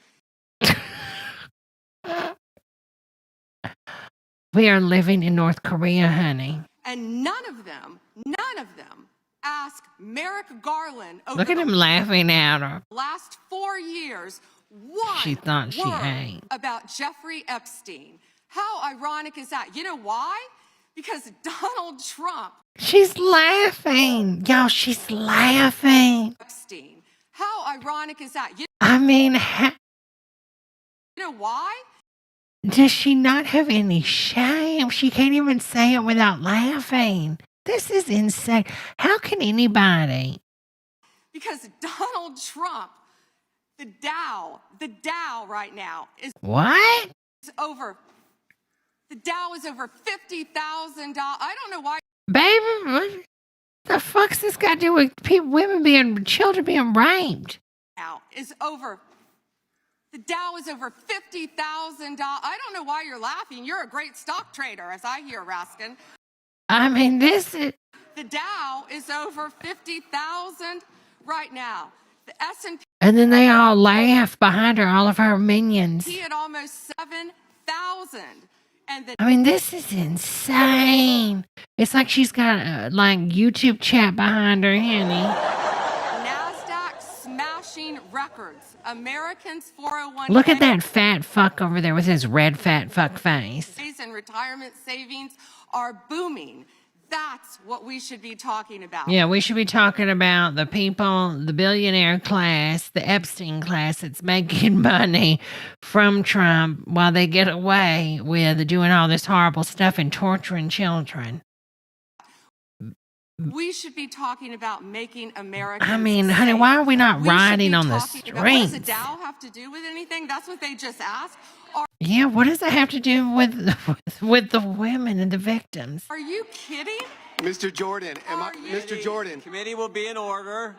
We are living in North Korea, honey. And none of them ask Merrick Garland over Look at him laughing at her. the last 4 years one She thought she word ate. about Jeffrey Epstein. How ironic is that? You know why? Because Donald Trump. She's laughing. Y'all, she's laughing. Epstein. How ironic is that? You know why? Does she not have any shame? She can't even say it without laughing. This is insane. How can anybody? Because Donald Trump, the Dow right now is What? over. The Dow is over $50,000. I don't know why. Baby, what the fuck's this got to do with children being raped? Now is over. The Dow is over $50,000. I don't know why you're laughing. You're a great stock trader, as I hear, Raskin. I mean, this is... The Dow is over 50,000 right now. The S&P... And then they all laugh behind her, all of her minions. He at almost 7,000. And the... I mean, this is insane. It's like she's got a YouTube chat behind her, honey. NASDAQ smashing records. Americans' 401k... Look at that fat fuck over there with his red fat fuck face. ...and retirement savings are booming. That's what we should be talking about. Yeah, we should be talking about the people, the billionaire class, the Epstein class that's making money from Trump while they get away with doing all this horrible stuff and torturing children. We should be talking about making Americans honey, why are we not riding on the streets? What does the Dow have to do with anything? That's what they just asked. Yeah, what does that have to do with the women and the victims? Are you kidding? Mr. Jordan, Mr. Jordan. Committee will be in order.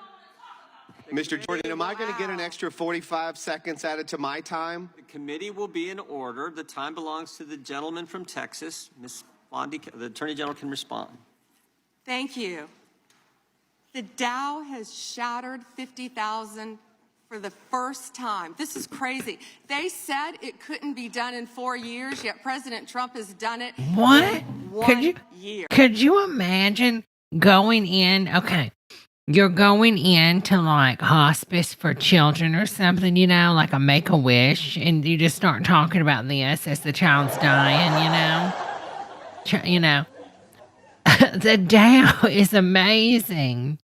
Mr. Jordan, am I going to get an extra 45 seconds added to my time? The committee will be in order. The time belongs to the gentleman from Texas. Ms. Bondi, the Attorney General can respond. Thank you. The Dow has shattered 50,000 for the first time. This is crazy. They said it couldn't be done in 4 years, yet President Trump has done it What? in 1 year. Could you imagine going in? Okay, you're going in to hospice for children or something, like a Make-A-Wish, and you just start talking about this as the child's dying, The Dow is amazing.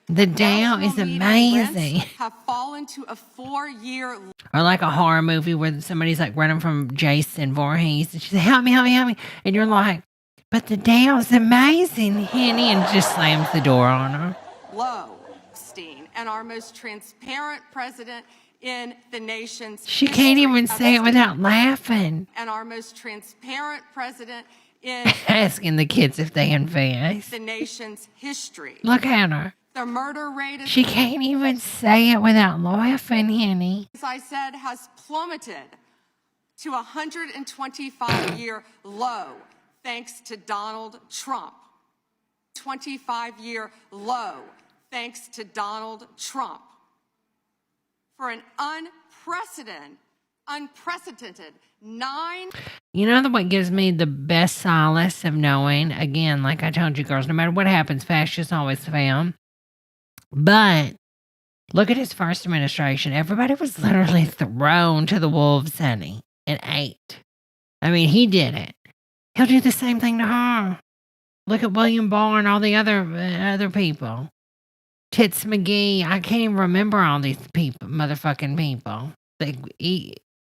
The Dow is amazing. Have fallen to a 4-year. Or like a horror movie where somebody's running from Jason Voorhees and she's like, help me, help me, help me. And you're like, but the Dow's amazing, honey, and just slams the door on her. Low, Epstein, and our most transparent president in the nation's She can't even say it without laughing. And our most transparent president in asking the kids if they invest. The nation's history. Look at her. The murder rate is... She can't even say it without laughing, honey. As I said, has plummeted to a 125-year low thanks to Donald Trump. 25-year low thanks to Donald Trump. For an unprecedented 9... What gives me the best solace of knowing, again, like I told you girls, no matter what happens, fascists always fail. But look at his first administration. Everybody was literally thrown to the wolves, honey, and ate. I mean, he did it. He'll do the same thing to her. Look at William Barr and all the other people. Tits McGee. I can't even remember all these motherfucking people.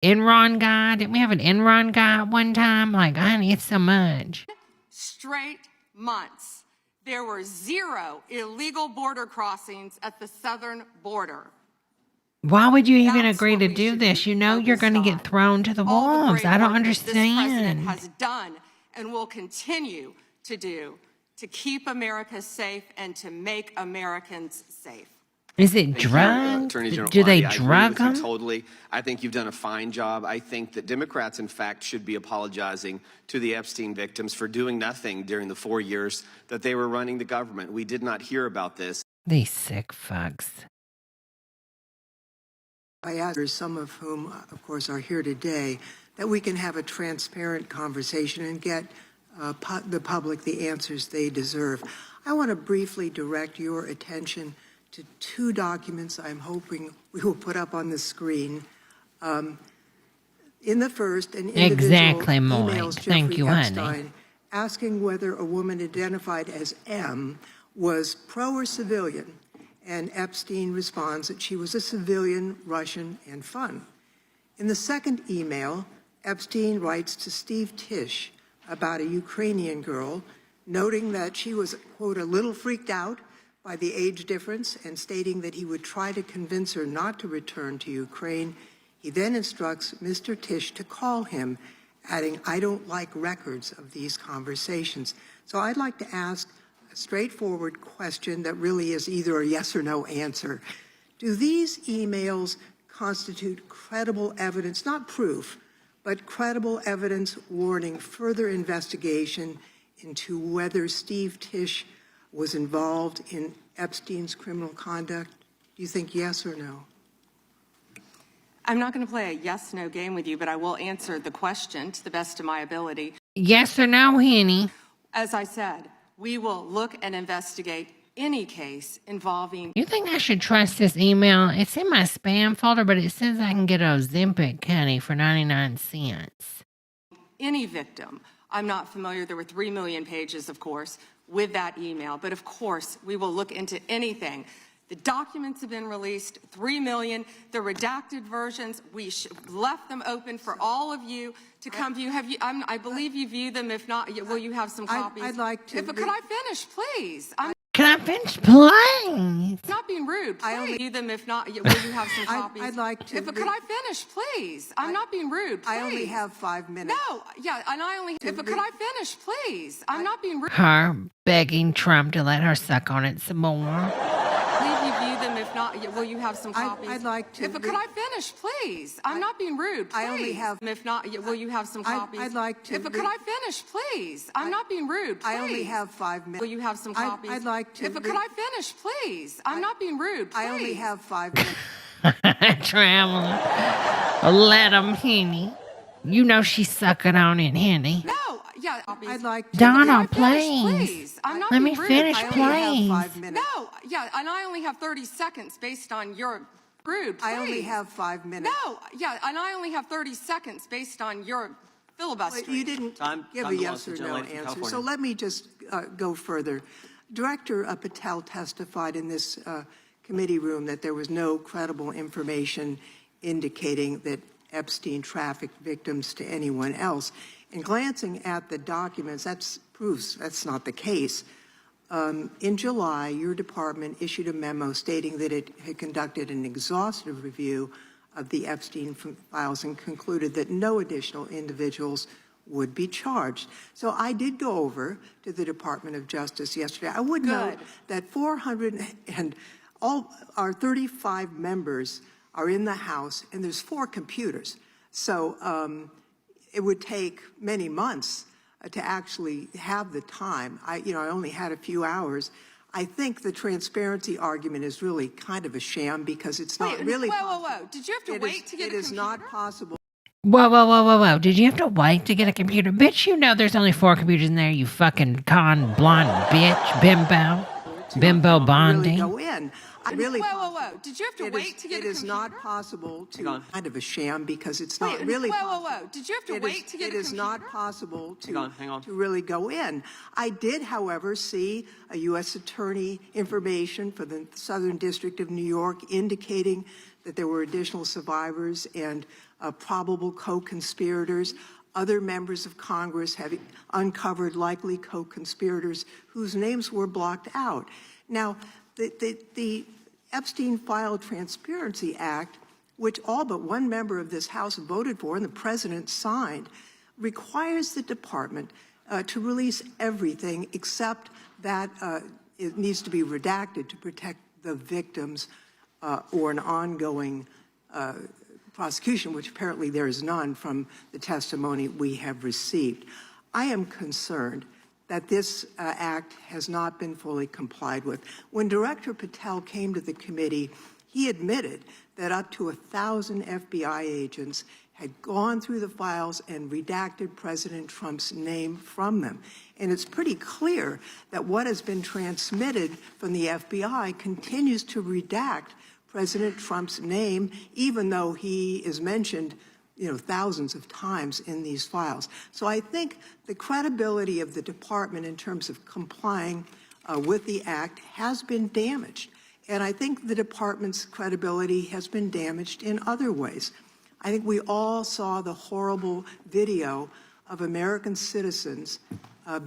Enron guy. Didn't we have an Enron guy at one time? Honey, it's so much. Straight months. There were 0 illegal border crossings at the southern border. Why would you even agree to do this? You're going to get thrown to the wolves. I don't understand. This president has done and will continue to do to keep America safe and to make Americans safe. Is it Thank you, drugs? Attorney General Do they Bondi. I agree drug with you them? totally. I think you've done a fine job. I think that Democrats, in fact, should be apologizing to the Epstein victims for doing nothing during the 4 years that they were running the government. We did not hear about this. These sick fucks. I ask, some of whom, of course, are here today, that we can have a transparent conversation and get the public the answers they deserve. I want to briefly direct your attention to two documents I'm hoping we will put up on the screen. In the first, an individual emails Jeffrey Epstein asking whether a woman identified as M was pro or civilian, and Epstein responds that she was a civilian, Russian, and fun. In the second email, Epstein writes to Steve Tisch about a Ukrainian girl, noting that she was, quote, a little freaked out by the age difference and stating that he would try to convince her not to return to Ukraine. He then instructs Mr. Tisch to call him, adding, I don't like records of these conversations. So I'd like to ask a straightforward question that really is either a yes or no answer. Do these emails constitute credible evidence, not proof, but credible evidence warning further investigation into whether Steve Tisch was involved in Epstein's criminal conduct? Do you think yes or no? I'm not going to play a yes-no game with you, but I will answer the question to the best of my ability. Yes or no, Henny? As I said, we will look and investigate any case involving... You think I should trust this email? It's in my spam folder, but it says I can get a Ozempic, honey, for 99 cents. Any victim. I'm not familiar. There were 3 million pages, of course, with that email. But of course, we will look into anything. The documents have been released, 3 million. The redacted versions, we left them open for all of you to come view. Have you? I believe you view them. If not, will you have some copies? I'd like to. Could I finish, please? Can I finish playing? Not being rude. Please. I only view them. If not, will you have some copies? I'd like to. Could I finish, please? I'm not being rude. Please. I only have 5 minutes. No, yeah, and I only. Could I finish, please? I'm not being rude. Her begging Trump to let her suck on it some more. If not, will you have some copies? I'd like to. Could I finish, please? I'm not being rude. Please. I only have. If not, will you have some copies? I'd like to. Could I finish, please? I'm not being rude. Please. I only have 5 minutes. Will you have some copies? I'd like to. Could I finish, please? I'm not being rude. Please. I only have 5 minutes. Traveler. Let him, Henny. You know she's sucking on it, Henny. No. Yeah, I'd like to. Donna, please. I'm not Let being me rude. finish, I only have please. 5 minutes. No, yeah, and I only have 30 seconds based on your rude. Please. I only have 5 minutes. No, yeah, and I only have 30 seconds based on your filibuster. You didn't give a yes or no answer. So let me just go further. Director Patel testified in this committee room that there was no credible information indicating that Epstein trafficked victims to anyone else. And glancing at the documents, that proves that's not the case. In July, your department issued a memo stating that it had conducted an exhaustive review of the Epstein files and concluded that no additional individuals would be charged. So I did go over to the Department of Justice yesterday. I would note that 400 and all our 35 members are in the House, and there's 4 computers. So it would take many months to actually have the time. I only had a few hours. I think the transparency argument is really kind of a sham because it's not really possible. Whoa. Did you have to wait to get a computer? It is not possible. Whoa. Did you have to wait to get a computer? Bitch, you know there's only 4 computers in there, you fucking con blonde bitch. Bimbo Bondi. Really go in. Whoa. Did you have to wait to get a computer? It is not possible to kind of a sham because it's not really possible. Whoa. Did you have to wait to get a computer? It is not possible to really go in. I did, however, see a U.S. attorney information for the Southern District of New York indicating that there were additional survivors and probable co-conspirators. Other members of Congress have uncovered likely co-conspirators whose names were blocked out. Now, the Epstein File Transparency Act, which all but one member of this House voted for and the president signed, requires the department to release everything except that it needs to be redacted to protect the victims or an ongoing prosecution, which apparently there is none from the testimony we have received. I am concerned that this act has not been fully complied with. When Director Patel came to the committee, he admitted that up to 1,000 FBI agents had gone through the files and redacted President Trump's name from them. And it's pretty clear that what has been transmitted from the FBI continues to redact President Trump's name, even though he is mentioned thousands of times in these files. So I think the credibility of the department in terms of complying with the act has been damaged. And I think the department's credibility has been damaged in other ways. I think we all saw the horrible video of American citizens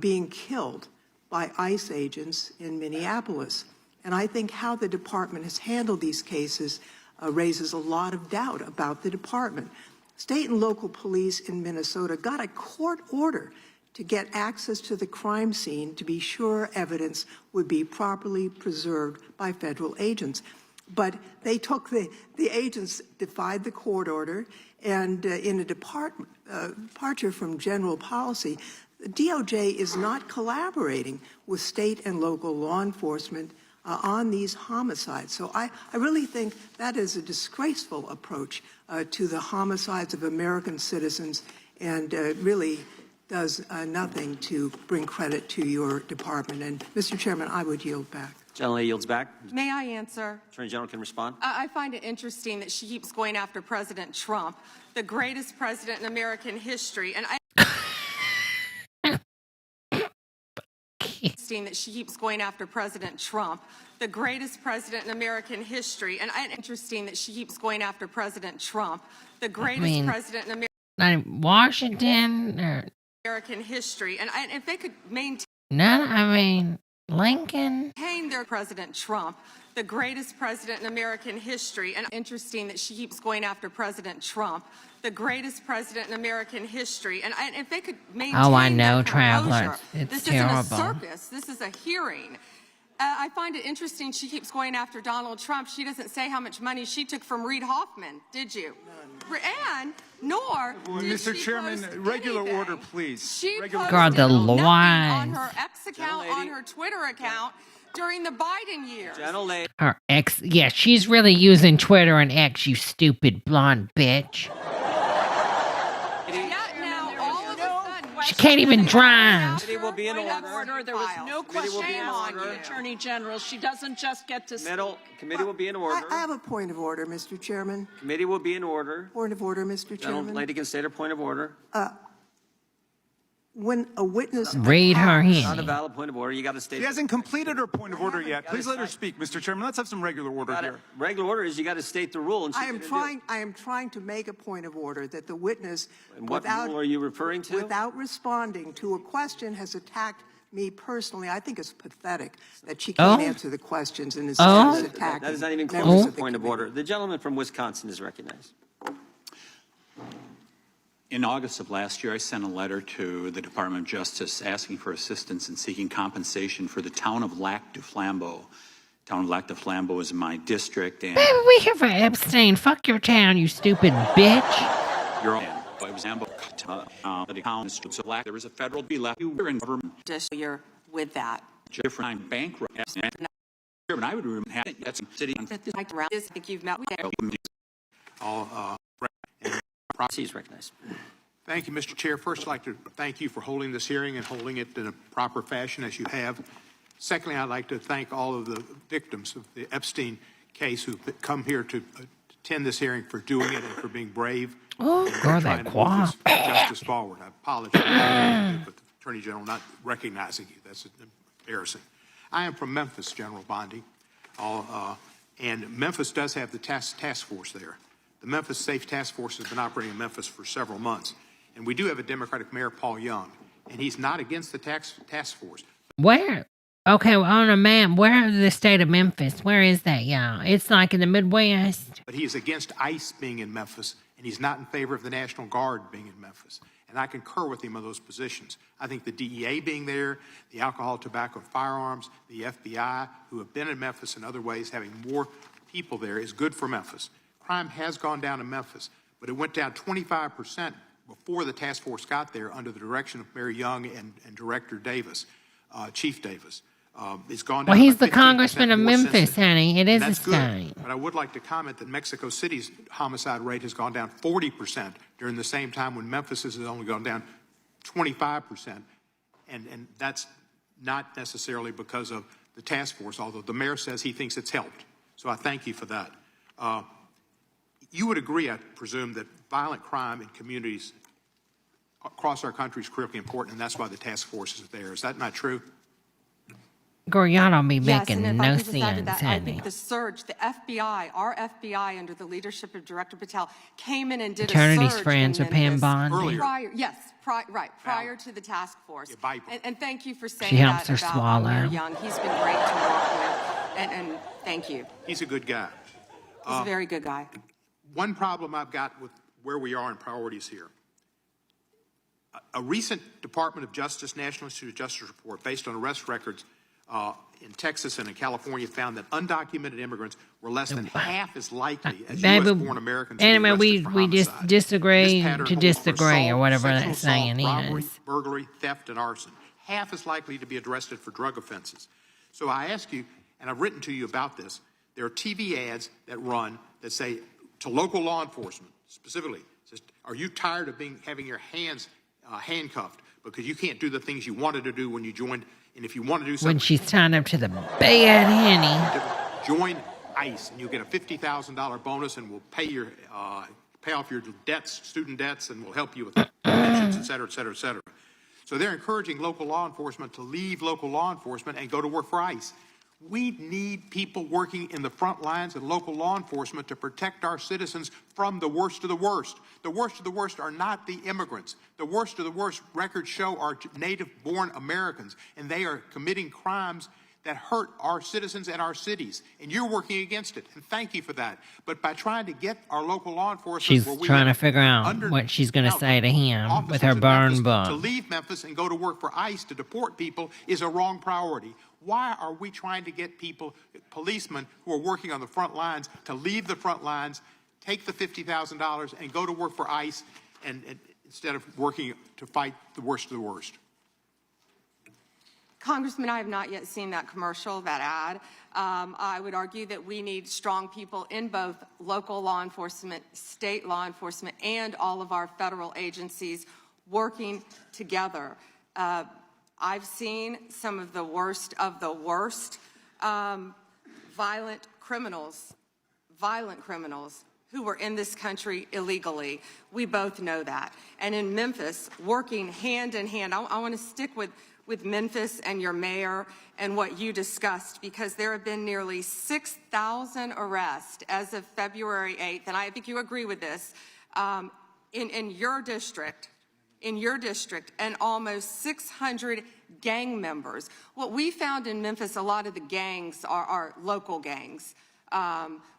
being killed by ICE agents in Minneapolis. And I think how the department has handled these cases raises a lot of doubt about the department. State and local police in Minnesota got a court order to get access to the crime scene to be sure evidence would be properly preserved by federal agents. But they took the agents defied the court order, and in a departure from general policy, the DOJ is not collaborating with state and local law enforcement on these homicides. So I really think that is a disgraceful approach to the homicides of American citizens, and really does nothing to bring credit to your department. And Mr. Chairman, I would yield back. Gentlelady yields back. May I answer? Attorney General can respond. I find it interesting that she keeps going after President Trump, the greatest president in American history. And interesting that she keeps going after President Trump, the greatest president in American history. And interesting that she keeps going after President Trump, the greatest president in Washington or American history. And if they could maintain Lincoln. Their President Trump, the greatest president in American history. And interesting that she keeps going after President Trump, the greatest president in American history. And if they could maintain I know, their Traveler. composure. It's this terrible. isn't a circus. This is a hearing. I find it interesting she keeps going after Donald Trump. She doesn't say how much money she took from Reid Hoffman, did you? And nor did Mr. she Chairman, post regular anything. order, please. She Regular posted God, the nothing on lies. her X account, on her Twitter account during the Biden years. Gentlelady. Her ex. Yeah, she's really using Twitter and X, you stupid blonde bitch. She can't even drive. Committee will be in order. There was no question on the Attorney General. She doesn't just get to speak. Committee will be in order. I have a point of order, Mr. Chairman. Committee will be in order. Point of order, Mr. Chairman. Gentlelady can state her point of order. When a witness Read her Not a in. valid point of order. You got to state. She hasn't completed her point of order yet. Please let her speak, Mr. Chairman. Let's have some regular order here. Regular order is you got to state the rule. And I am trying to make a point of order that the witness, And what rule are you referring to? without responding to a question, has attacked me personally. I think it's pathetic that she can't answer the questions and is attacking. That is not even members close to of the point of order. The gentleman from Wisconsin is recognized. In August of last year, I sent a letter to the Department of Justice asking for assistance in seeking compensation for the town of Lac du Flambeau. Town of Lac du Flambeau is in my district, and Baby, we here for Epstein. Fuck your town, you stupid bitch. your own. I was ambushed. The town is so Lac. There was a federal be left. You were in government. You're with that. Different. I'm bankrupt. And I would remember that's city. I think you've met with He's recognized. Thank you, Mr. Chair. First, I'd like to thank you for holding this hearing and holding it in a proper fashion as you have. Secondly, I'd like to thank all of the victims of the Epstein case who've come here to attend this hearing for doing it and for being brave. Oh, girl, that quack. Justice forward. I apologize for the Attorney General not recognizing you. That's embarrassing. I am from Memphis, General Bondi, and Memphis does have the task force there. The Memphis Safe Task Force has been operating in Memphis for several months, and we do have a Democratic Mayor, Paul Young, and he's not against the task force. Where? Okay, well, on a map, where is the state of Memphis? Where is that, y'all? It's like in the Midwest. But he is against ICE being in Memphis, and he's not in favor of the National Guard being in Memphis. And I concur with him on those positions. I think the DEA being there, the alcohol, tobacco, and firearms, the FBI, who have been in Memphis in other ways, having more people there is good for Memphis. Crime has gone down in Memphis, but it went down 25% before the task force got there under the direction of Mary Young and Director Davis, Chief Davis. It's gone down. Well, he's by the congressman of more Memphis, since honey. It is a that's good. state. But I would like to comment that Mexico City's homicide rate has gone down 40% during the same time when Memphis has only gone down 25%. And that's not necessarily because of the task force, although the mayor says he thinks it's helped. So I thank you for that. You would agree, I presume, that violent crime in communities across our country is critically important, and that's why the task force is there. Is that not true? Girl, y'all don't be Yes, making and if I no could just add to sense, that, I honey. think the surge, the FBI, our FBI under the leadership of Director Patel came in and did Eternity's a surge friends in with Pam Memphis Bondi. prior to the task force. And thank you for saying She helps that her about swallow. Mayor Young. He's been great to work with, and thank you. He's a good guy. He's a very good guy. One problem I've got with where we are in priorities here. A recent Department of Justice, National Institute of Justice report based on arrest records in Texas and in California found that undocumented immigrants were less than half as likely as U.S.-born Americans to be Anyway, arrested for we just homicide. disagree This pattern to holds for disagree, or assault, whatever sexual that saying assault, robbery, is. burglary, theft, and arson. Half as likely to be arrested for drug offenses. So I ask you, and I've written to you about this, there are TV ads that run that say to local law enforcement, specifically, says, are you tired of having your hands handcuffed because you can't do the things you wanted to do when you joined? And if you want to do something, When she's tied up to the bed, honey. join ICE, and you'll get a $50,000 bonus, and we'll pay off your debts, student debts, and we'll help you with pensions, et cetera, et cetera, et cetera. So they're encouraging local law enforcement to leave local law enforcement and go to work for ICE. We need people working in the front lines and local law enforcement to protect our citizens from the worst of the worst. The worst of the worst are not the immigrants. The worst of the worst, records show, are native-born Americans, and they are committing crimes that hurt our citizens and our cities. And you're working against it, and thank you for that. But by trying to get our local law enforcement, She's where we trying to have figure out what she's going to say to him with her officers in burn Memphis, book. to leave Memphis and go to work for ICE to deport people is a wrong priority. Why are we trying to get people, policemen who are working on the front lines, to leave the front lines, take the $50,000 and go to work for ICE and instead of working to fight the worst of the worst? Congressman, I have not yet seen that commercial, that ad. I would argue that we need strong people in both local law enforcement, state law enforcement, and all of our federal agencies working together. I've seen some of the worst violent criminals who were in this country illegally. We both know that. And in Memphis, working hand in hand, I want to stick with Memphis and your mayor and what you discussed, because there have been nearly 6,000 arrests as of February 8th, and I think you agree with this, in your district, and almost 600 gang members. What we found in Memphis, a lot of the gangs are local gangs.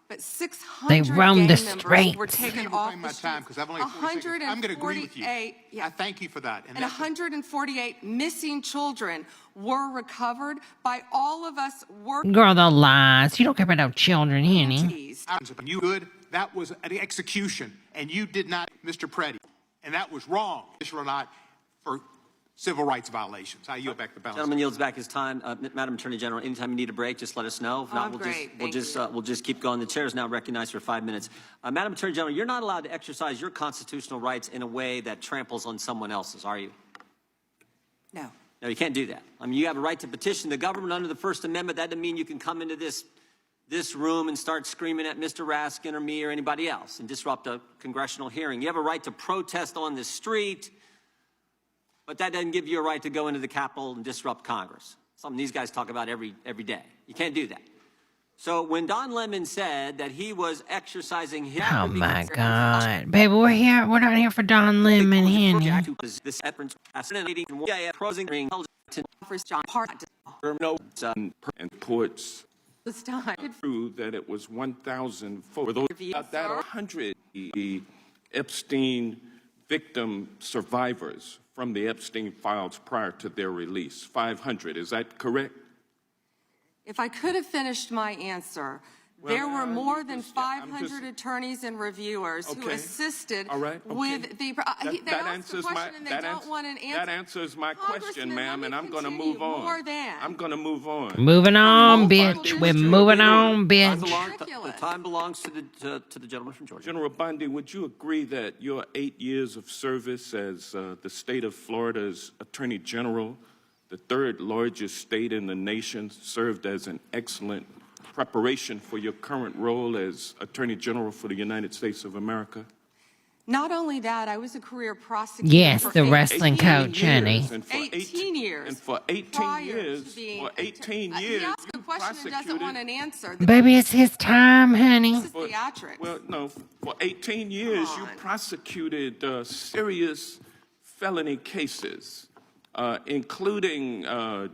But 600 They roam the gang members were streets. taken off the streets. I'm going to agree with you. Yeah. I thank you for that. And 148 missing children were recovered by all of us working. Girl, the lies. You don't care about no children, honey. You good? That was an execution, and you did not, Mr. Preddy, and that was wrong, or not, for civil rights violations. I yield back the balance. Gentleman yields back his time. Madam Attorney General, anytime you need a break, just let us know. If not, we'll just keep going. The chair is now recognized for 5 minutes. Madam Attorney General, you're not allowed to exercise your constitutional rights in a way that tramples on someone else's, are you? No. No, you can't do that. I mean, you have a right to petition the government under the First Amendment. That doesn't mean you can come into this room and start screaming at Mr. Raskin or me or anybody else and disrupt a congressional hearing. You have a right to protest on the street, but that doesn't give you a right to go into the Capitol and disrupt Congress. Something these guys talk about every day. You can't do that. So when Don Lemon said that he was exercising his... Oh, my God. Baby, we're not here for Don Lemon, honey. And puts this time true that it was 1,000 for those that 100 Epstein victim survivors from the Epstein files prior to their release. 500, is that correct? If I could have finished my answer, there were more than 500 attorneys and reviewers who assisted with the. They asked the question and they don't want an answer. That answers my question, ma'am, and I'm going to move on. I'm going to move on. Moving on, bitch. We're moving on, bitch. The time belongs to the gentleman from Georgia. General Bondi, would you agree that your 8 years of service as the state of Florida's Attorney General, the third largest state in the nation, served as an excellent preparation for your current role as Attorney General for the United States of America? Not only that, I was a career prosecutor. Yes, the wrestling coach, honey. 18 years. And for 18 years, he asked a question and doesn't want an answer. Baby, it's his time, honey. This is theatrics. Well, no, for 18 years, you prosecuted serious felony cases, including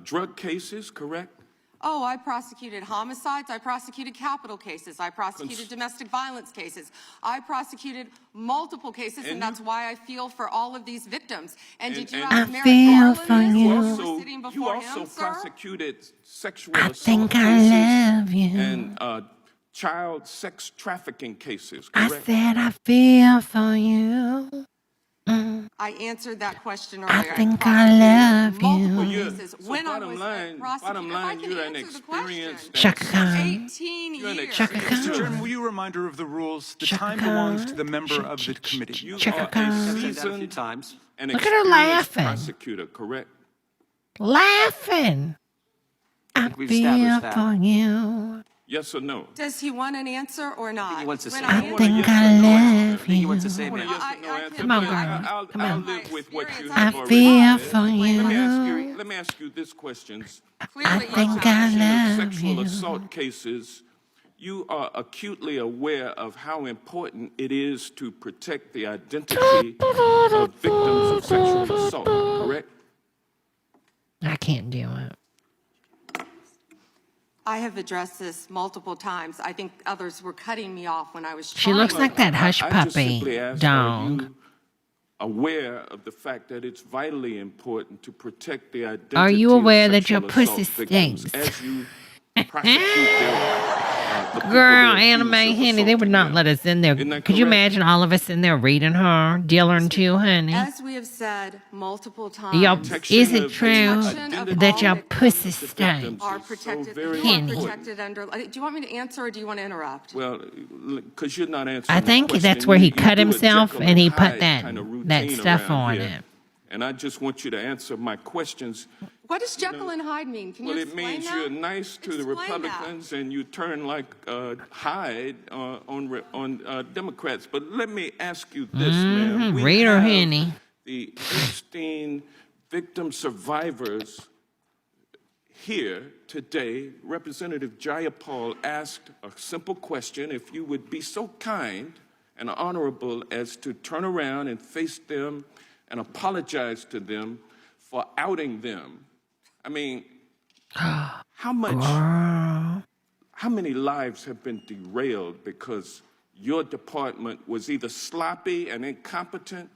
drug cases, correct? Oh, I prosecuted homicides. I prosecuted capital cases. I prosecuted domestic violence cases. I prosecuted multiple cases, and that's why I feel for all of these victims. And did you ask Merrick Garland who was sitting before him, sir? You also prosecuted sexual assault think cases I love you. and child sex trafficking cases, correct? I said I feel for you. I answered that question earlier. I think I love multiple you. cases when I was a prosecutor. You're an experienced. Chaka Khan. 18 years. Chaka Khan. Mr. Chairman, will you reminder of the rules? The time belongs to the member of the committee. You Chaka are a Khan. seasoned and Look at her experienced laughing. prosecutor, correct? Laughing. I we've feel established that. for you. Yes or no? Does he want an answer or not? He wants to say I think I love He you. wants to say, ma'am. Come on, girl. I'll Come on. live with what you I have already feel said. for you. Let me ask you this question. I think I love Sexual you. assault cases, you are acutely aware of how important it is to protect the identity of victims of sexual assault, correct? I can't do it. I have addressed this multiple times. I think others were cutting me off when I was She trying. looks like that hush I just puppy simply asked, dog. are you aware of the fact that it's vitally important to protect the identity Are you aware of that your sexual pussy assault victims stinks? as you prosecute the people Girl, that Anime accuse of Henny, they would assaulting not them? let us in there. Isn't that Could you correct? imagine all of us in there reading her, dealing too, honey? As we have said multiple times, Yo, is it of true protection of that all your victims pussy stinks? are protected. very You are Henny. protected under. Do you want me to answer or do you want to interrupt? Well, because you're not answering I the think question. that's where he You cut do a himself Jekyll and he and put Hyde that kind of that routine stuff around on here. it. And I just want you to answer my questions. What does Jekyll and Hyde mean? Can Well, you it explain means that? you're nice to the Explain that. Republicans and you turn like Hyde on Democrats. But let me ask you this, ma'am. We Read her, have Henny. the Epstein victim survivors here today. Representative Jayapal asked a simple question. If you would be so kind and honorable as to turn around and face them and apologize to them for outing them. I mean, how many lives have been derailed because your department was either sloppy and incompetent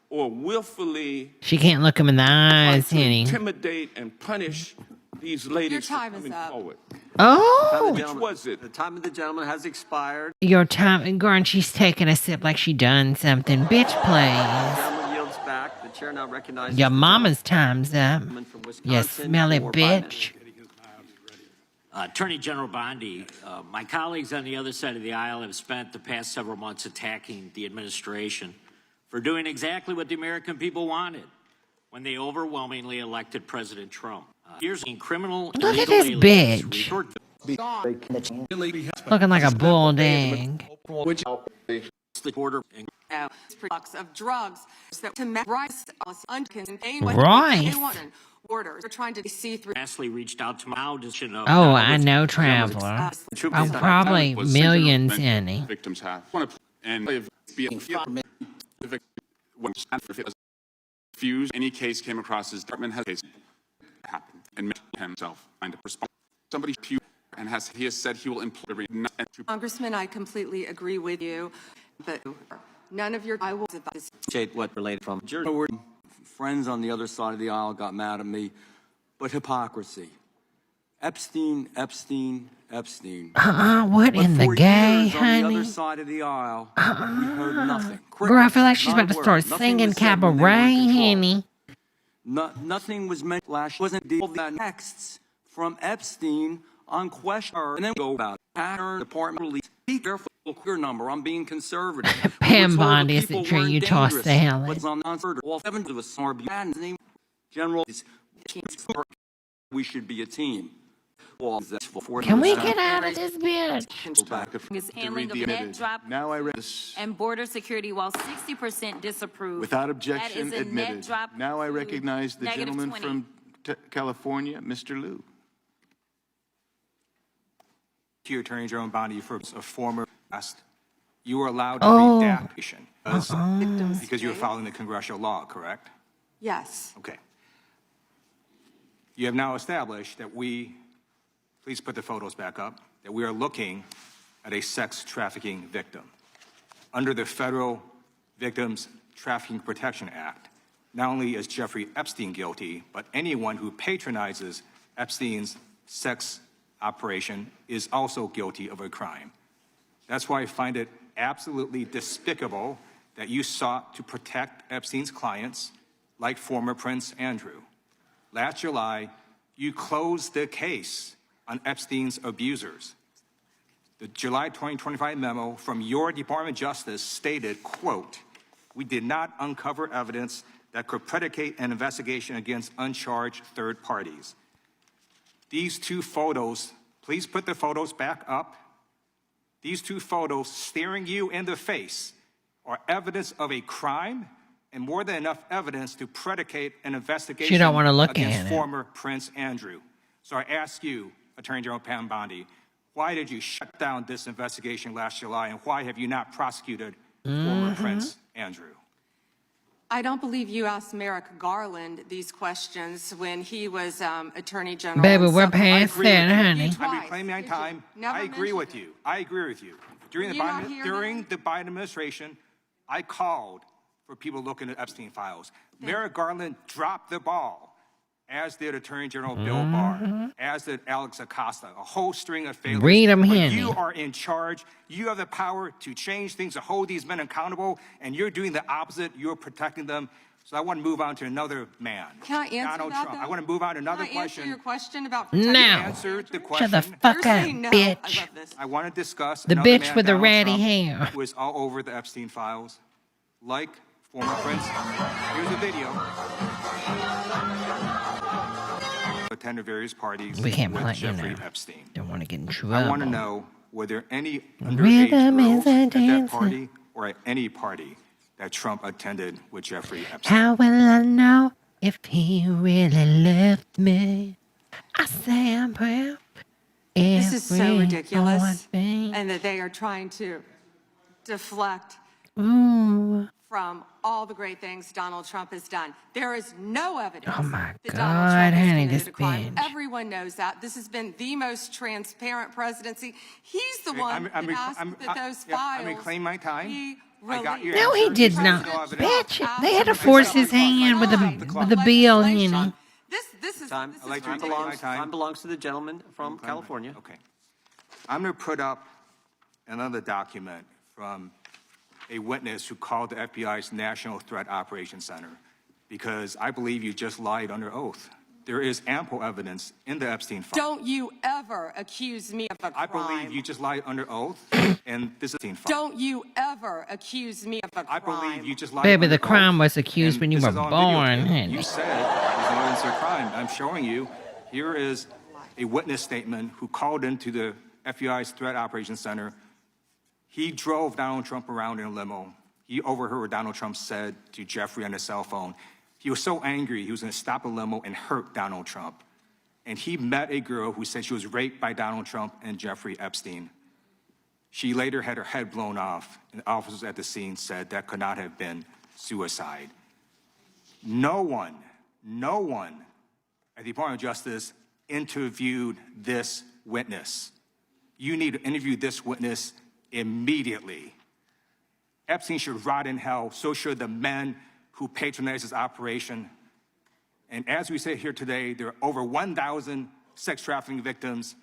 or willfully She can't look him in the eyes, to Henny. intimidate and punish these ladies Your for time is coming up. forward? Oh, Which was it? The time of the gentleman has expired. your time, girl, and she's taking a sip like she done something. Bitch, The please. gentleman yields back. The chair now recognizes Your the mama's time's up. gentleman from Wisconsin You smelly for 5 bitch. Attorney General Bondi, my colleagues on the other side of the aisle have spent the past several months attacking the administration for doing exactly what the American people wanted when they overwhelmingly elected President Trump. Here's in criminal Look at illegal this aliens bitch. Looking like a bull dang. the border and Products of drugs that to rice uncontained Rice? orders. They're trying to see through. Lastly reached out to my audition of Oh, I know, Traveler. Oh, probably millions, Henny. Victims have. And refuse any case came across his department has happened and made himself find a response. Somebody and he has said he will employ. Congressman, I completely agree with you, but None of your I will Appreciate what related from jury. Friends on the other side of the aisle got mad at me, but hypocrisy. Epstein. What in the gay, On the other honey? side of the aisle, we heard nothing. Girl, I feel like she's Not a about to word. start Nothing singing was said when they were in cabaret, control. honey. Nothing was meant last. Wasn't the texts from Epstein on question, and then go about it. Department release. Be careful, clear number. I'm being conservative. Pam Bondi isn't true. You tossed the hell in. What's on non-further? All 7 of us are beyond the name. General, we should be a team. Can we get out of this bitch? Is handling of net drop Now I read this. and border security, while 60% disapprove. Without objection, That is a net admitted. drop Now I to recognize the negative gentleman 20. from California, Mr. Liu. To your Attorney General Bondi for a former arrest, you were allowed to Oh. redact because you were following the congressional law, correct? Yes. Okay. You have now established that please put the photos back up, that we are looking at a sex trafficking victim. Under the Federal Victims Trafficking Protection Act, not only is Jeffrey Epstein guilty, but anyone who patronizes Epstein's sex operation is also guilty of a crime. That's why I find it absolutely despicable that you sought to protect Epstein's clients, like former Prince Andrew. Last July, you closed the case on Epstein's abusers. The July 2025 memo from your Department of Justice stated, quote, "We did not uncover evidence that could predicate an investigation against uncharged third parties." These 2 photos, please put the photos back up. These 2 photos staring you in the face are evidence of a crime and more than enough evidence to predicate an investigation She don't want to look against at it. former Prince Andrew. So I ask you, Attorney General Pam Bondi, why did you shut down this investigation last July, and why have you not prosecuted former Prince Andrew? I don't believe you asked Merrick Garland these questions when he was Attorney General. Baby, and we're so- past that, honey. I'm reclaiming my time. Never I agree with mentioned you. I agree with you. During Were the you not here the Biden administration, I called for people looking at Epstein files. Merrick Garland dropped the ball, as did Attorney General Bill Barr, as did Alex Acosta, a whole string of failures. Read 'em, But Henny. you are in charge. You have the power to change things, to hold these men accountable, and you're doing the opposite. You're protecting them. So I want to move on to another man. Can I answer Donald that, Trump. though? I want to move on to another Can I answer question. your question about No. protecting Answered the Shut question. the fuck You're up, saying no. bitch. I love this. I want to discuss The another bitch man, with the Donald ratty Trump, hair. who is all over the Epstein files, like former Prince. Here's a video. Attended various parties We can't with play, Jeffrey you know. Epstein. Don't want to get in trouble. I want to know, were there any underage Rhythm is girls a at that dancer. party or at any party that Trump attended with Jeffrey Epstein? How will I know if he really loved me? I say I'm proud. This is so Every ridiculous, one thing. and that they are trying to deflect Ooh. from all the great things Donald Trump has done. There is no evidence Oh my that God, Donald Trump has honey, committed this a crime. bitch. Everyone knows that. This has been the most transparent presidency. He's the Okay, one that asked that those I'm files reclaiming my time. be I got your released. No, he answer. did There's not. no evidence. Bitch, they had to force his hand with the bill, honey. This is Time. I'd like to reclaim my time. Time belongs to the gentleman from California. Okay. I'm going to put up another document from a witness who called the FBI's National Threat Operations Center because I believe you just lied under oath. There is ample evidence in the Epstein file. Don't you ever accuse me of a crime. I believe you just lied under oath, and this is Epstein file. Don't you ever accuse me of a crime. I believe you just lied Baby, under the crime oath, was accused and when you this were is on born, videotape. honey. You said there's no evidence of crime. I'm showing you. Here is a witness statement who called into the FBI's Threat Operations Center. He drove Donald Trump around in a limo. He overheard what Donald Trump said to Jeffrey on his cell phone. He was so angry, he was going to stop a limo and hurt Donald Trump. And he met a girl who said she was raped by Donald Trump and Jeffrey Epstein. She later had her head blown off, and officers at the scene said that could not have been suicide. No one at the Department of Justice interviewed this witness. You need to interview this witness immediately. Epstein should rot in hell. So should the men who patronized his operation. And as we sit here today, there are over 1,000 sex trafficking victims,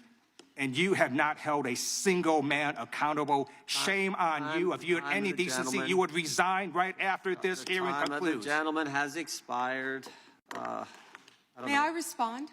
and you have not held a single man accountable. Shame on you. If you had any decency, you would resign right after this hearing concludes. The gentleman has expired. May I respond?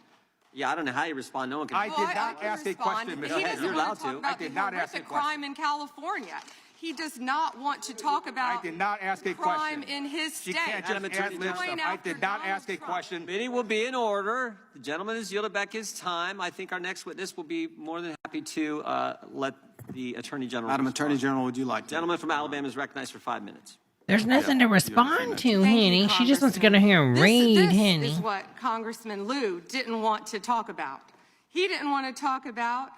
Yeah, I don't know how you respond. No one can. I did not ask a question, Ms. Head. You're allowed to. I did not ask a question. Crime in California. He does not want to talk about I did not ask a crime question. in his state. She can't just ad lib stuff. I did not ask a question. Meeting will be in order. The gentleman has yielded back his time. I think our next witness will be more than happy to let the Attorney General Madam respond. Attorney General, would you like to? Gentleman from Alabama is recognized for 5 minutes. There's nothing to respond to, Thank you, Henny. She just wants to go to here and read, This Henny. is what Congressman Liu didn't want to talk about. He didn't want to talk about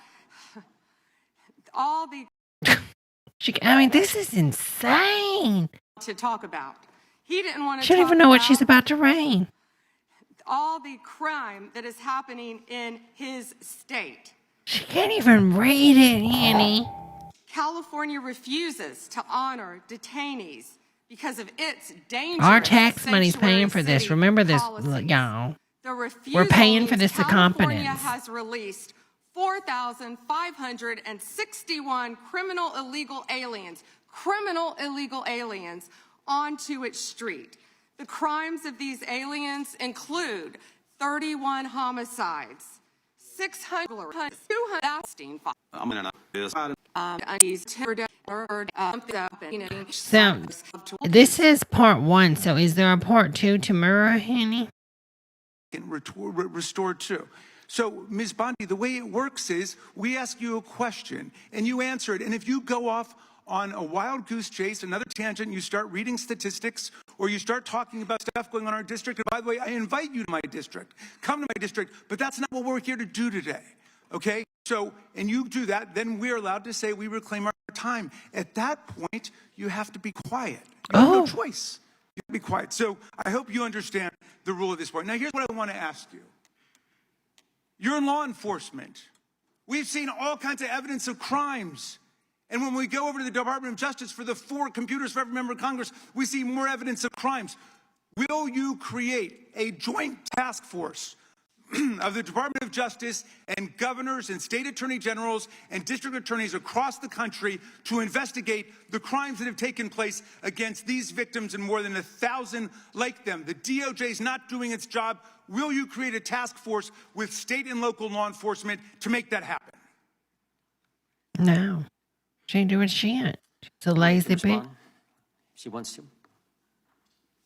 all the I mean, this is insane. to talk about. He didn't want to She don't talk even know what about she's about to read. all the crime that is happening in his state. She can't even read it, Henny. California refuses to honor detainees because of its dangerous Our tax money's sanctuary paying for this. city Remember this, policies. y'all. The refusal We're paying for means this incompetence. California has released 4,561 criminal illegal aliens onto its street. The crimes of these aliens include 31 homicides, 600, 200. I'm going to this. So, this is part 1. So, is there a part 2 to mirror, Henny? Restored too. So, Ms. Bondi, the way it works is we ask you a question and you answer it. And if you go off on a wild goose chase, another tangent, you start reading statistics or you start talking about stuff going on in our district. And by the way, I invite you to my district. Come to my district, but that's not what we're here to do today. Okay? So, and you do that, then we're allowed to say we reclaim our time. At that point, you have to be quiet. You have no choice. You have to be quiet. So I hope you understand the rule at this point. Now, here's what I want to ask you. You're in law enforcement. We've seen all kinds of evidence of crimes. And when we go over to the Department of Justice for the 4 computers for every member of Congress, we see more evidence of crimes. Will you create a joint task force of the Department of Justice and governors and state attorney generals and district attorneys across the country to investigate the crimes that have taken place against these victims and more than 1,000 like them? The DOJ is not doing its job. Will you create a task force with state and local law enforcement to make that happen? No. She ain't doing shit. She's a lazy bitch. She wants to.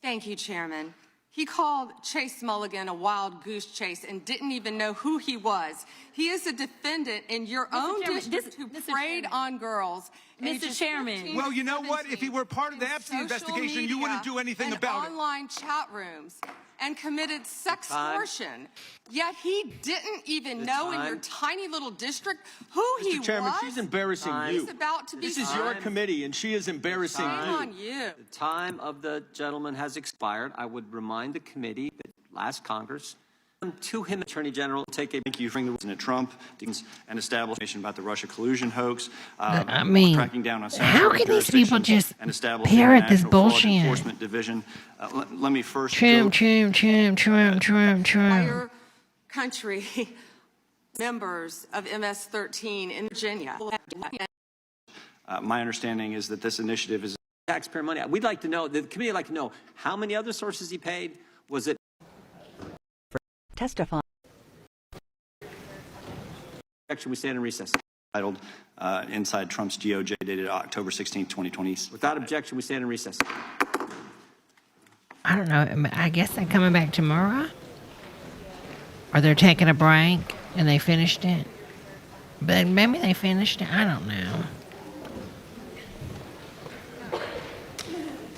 Thank you, Chairman. He called Chase Mulligan a wild goose chase and didn't even know who he was. He is a defendant in your own district who preyed on girls. Mr. Chairman. Well, you know what? If he were part of the Epstein investigation, you wouldn't do anything about it. Online chat rooms and committed sextortion. Yet he didn't even know in your tiny little district who he Mr. Chairman, was. she's embarrassing you. He's about to be This is your committee, and she is embarrassing Shame you. on you. The time of the gentleman has expired. I would remind the committee that last Congress, to him, Attorney General, take a... Thank you for President Trump and establishment about the Russia collusion hoax. I mean, cracking down on how can these people just parrot this bullshit? Enforcement Division. Let me first... Trump. Entire country members of MS-13 in Virginia. My understanding is that this initiative is taxpayer money. We'd like to know, the committee would like to know, how many other sources he paid? Was it... Testify. Objection, we stand in recess. Titled Inside Trump's DOJ, dated October 16, 2020. Without objection, we stand in recess. I don't know. I guess they're coming back tomorrow. Or they're taking a break and they finished it. But maybe they finished it. I don't know.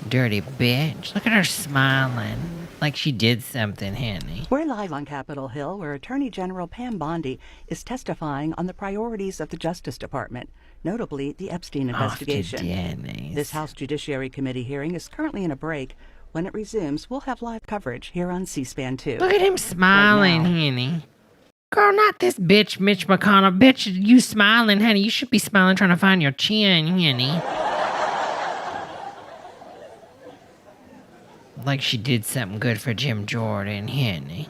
Dirty bitch. Look at her smiling. Like she did something, Henny. We're live on Capitol Hill, where Attorney General Pam Bondi is testifying on the priorities of the Justice Department, notably the Epstein investigation. This House Judiciary Committee hearing is currently in a break. When it resumes, we'll have live coverage here on C-SPAN 2. Look at him smiling, Henny. Girl, not this bitch, Mitch McConnell. Bitch, you smiling, honey. You should be smiling trying to find your chin, Henny. Like she did something good for Jim Jordan, honey.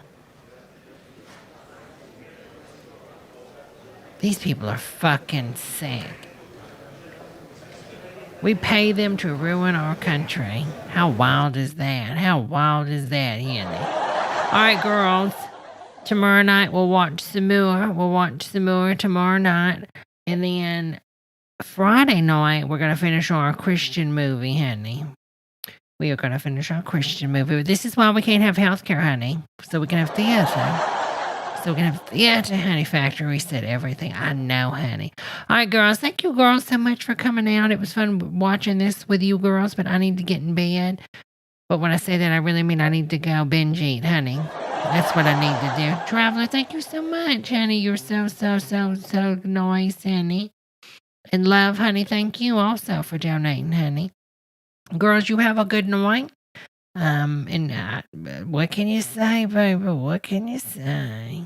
These people are fucking sick. We pay them to ruin our country. How wild is that? How wild is that, honey? All right, girls. Tomorrow night we'll watch some more. We'll watch some more tomorrow night. And then Friday night we're going to finish our Christian movie, honey. We are going to finish our Christian movie. This is why we can't have healthcare, honey. So we can have theater. So we can have theater, honey. Factory said everything. I know, honey. All right, girls. Thank you, girls, so much for coming out. It was fun watching this with you, girls, but I need to get in bed. But when I say that, I really mean I need to go binge eat, honey. That's what I need to do. Traveler, thank you so much, honey. You're so nice, honey. And love, honey, thank you also for donating, honey. Girls, you have a good night. What can you say, baby? What can you say?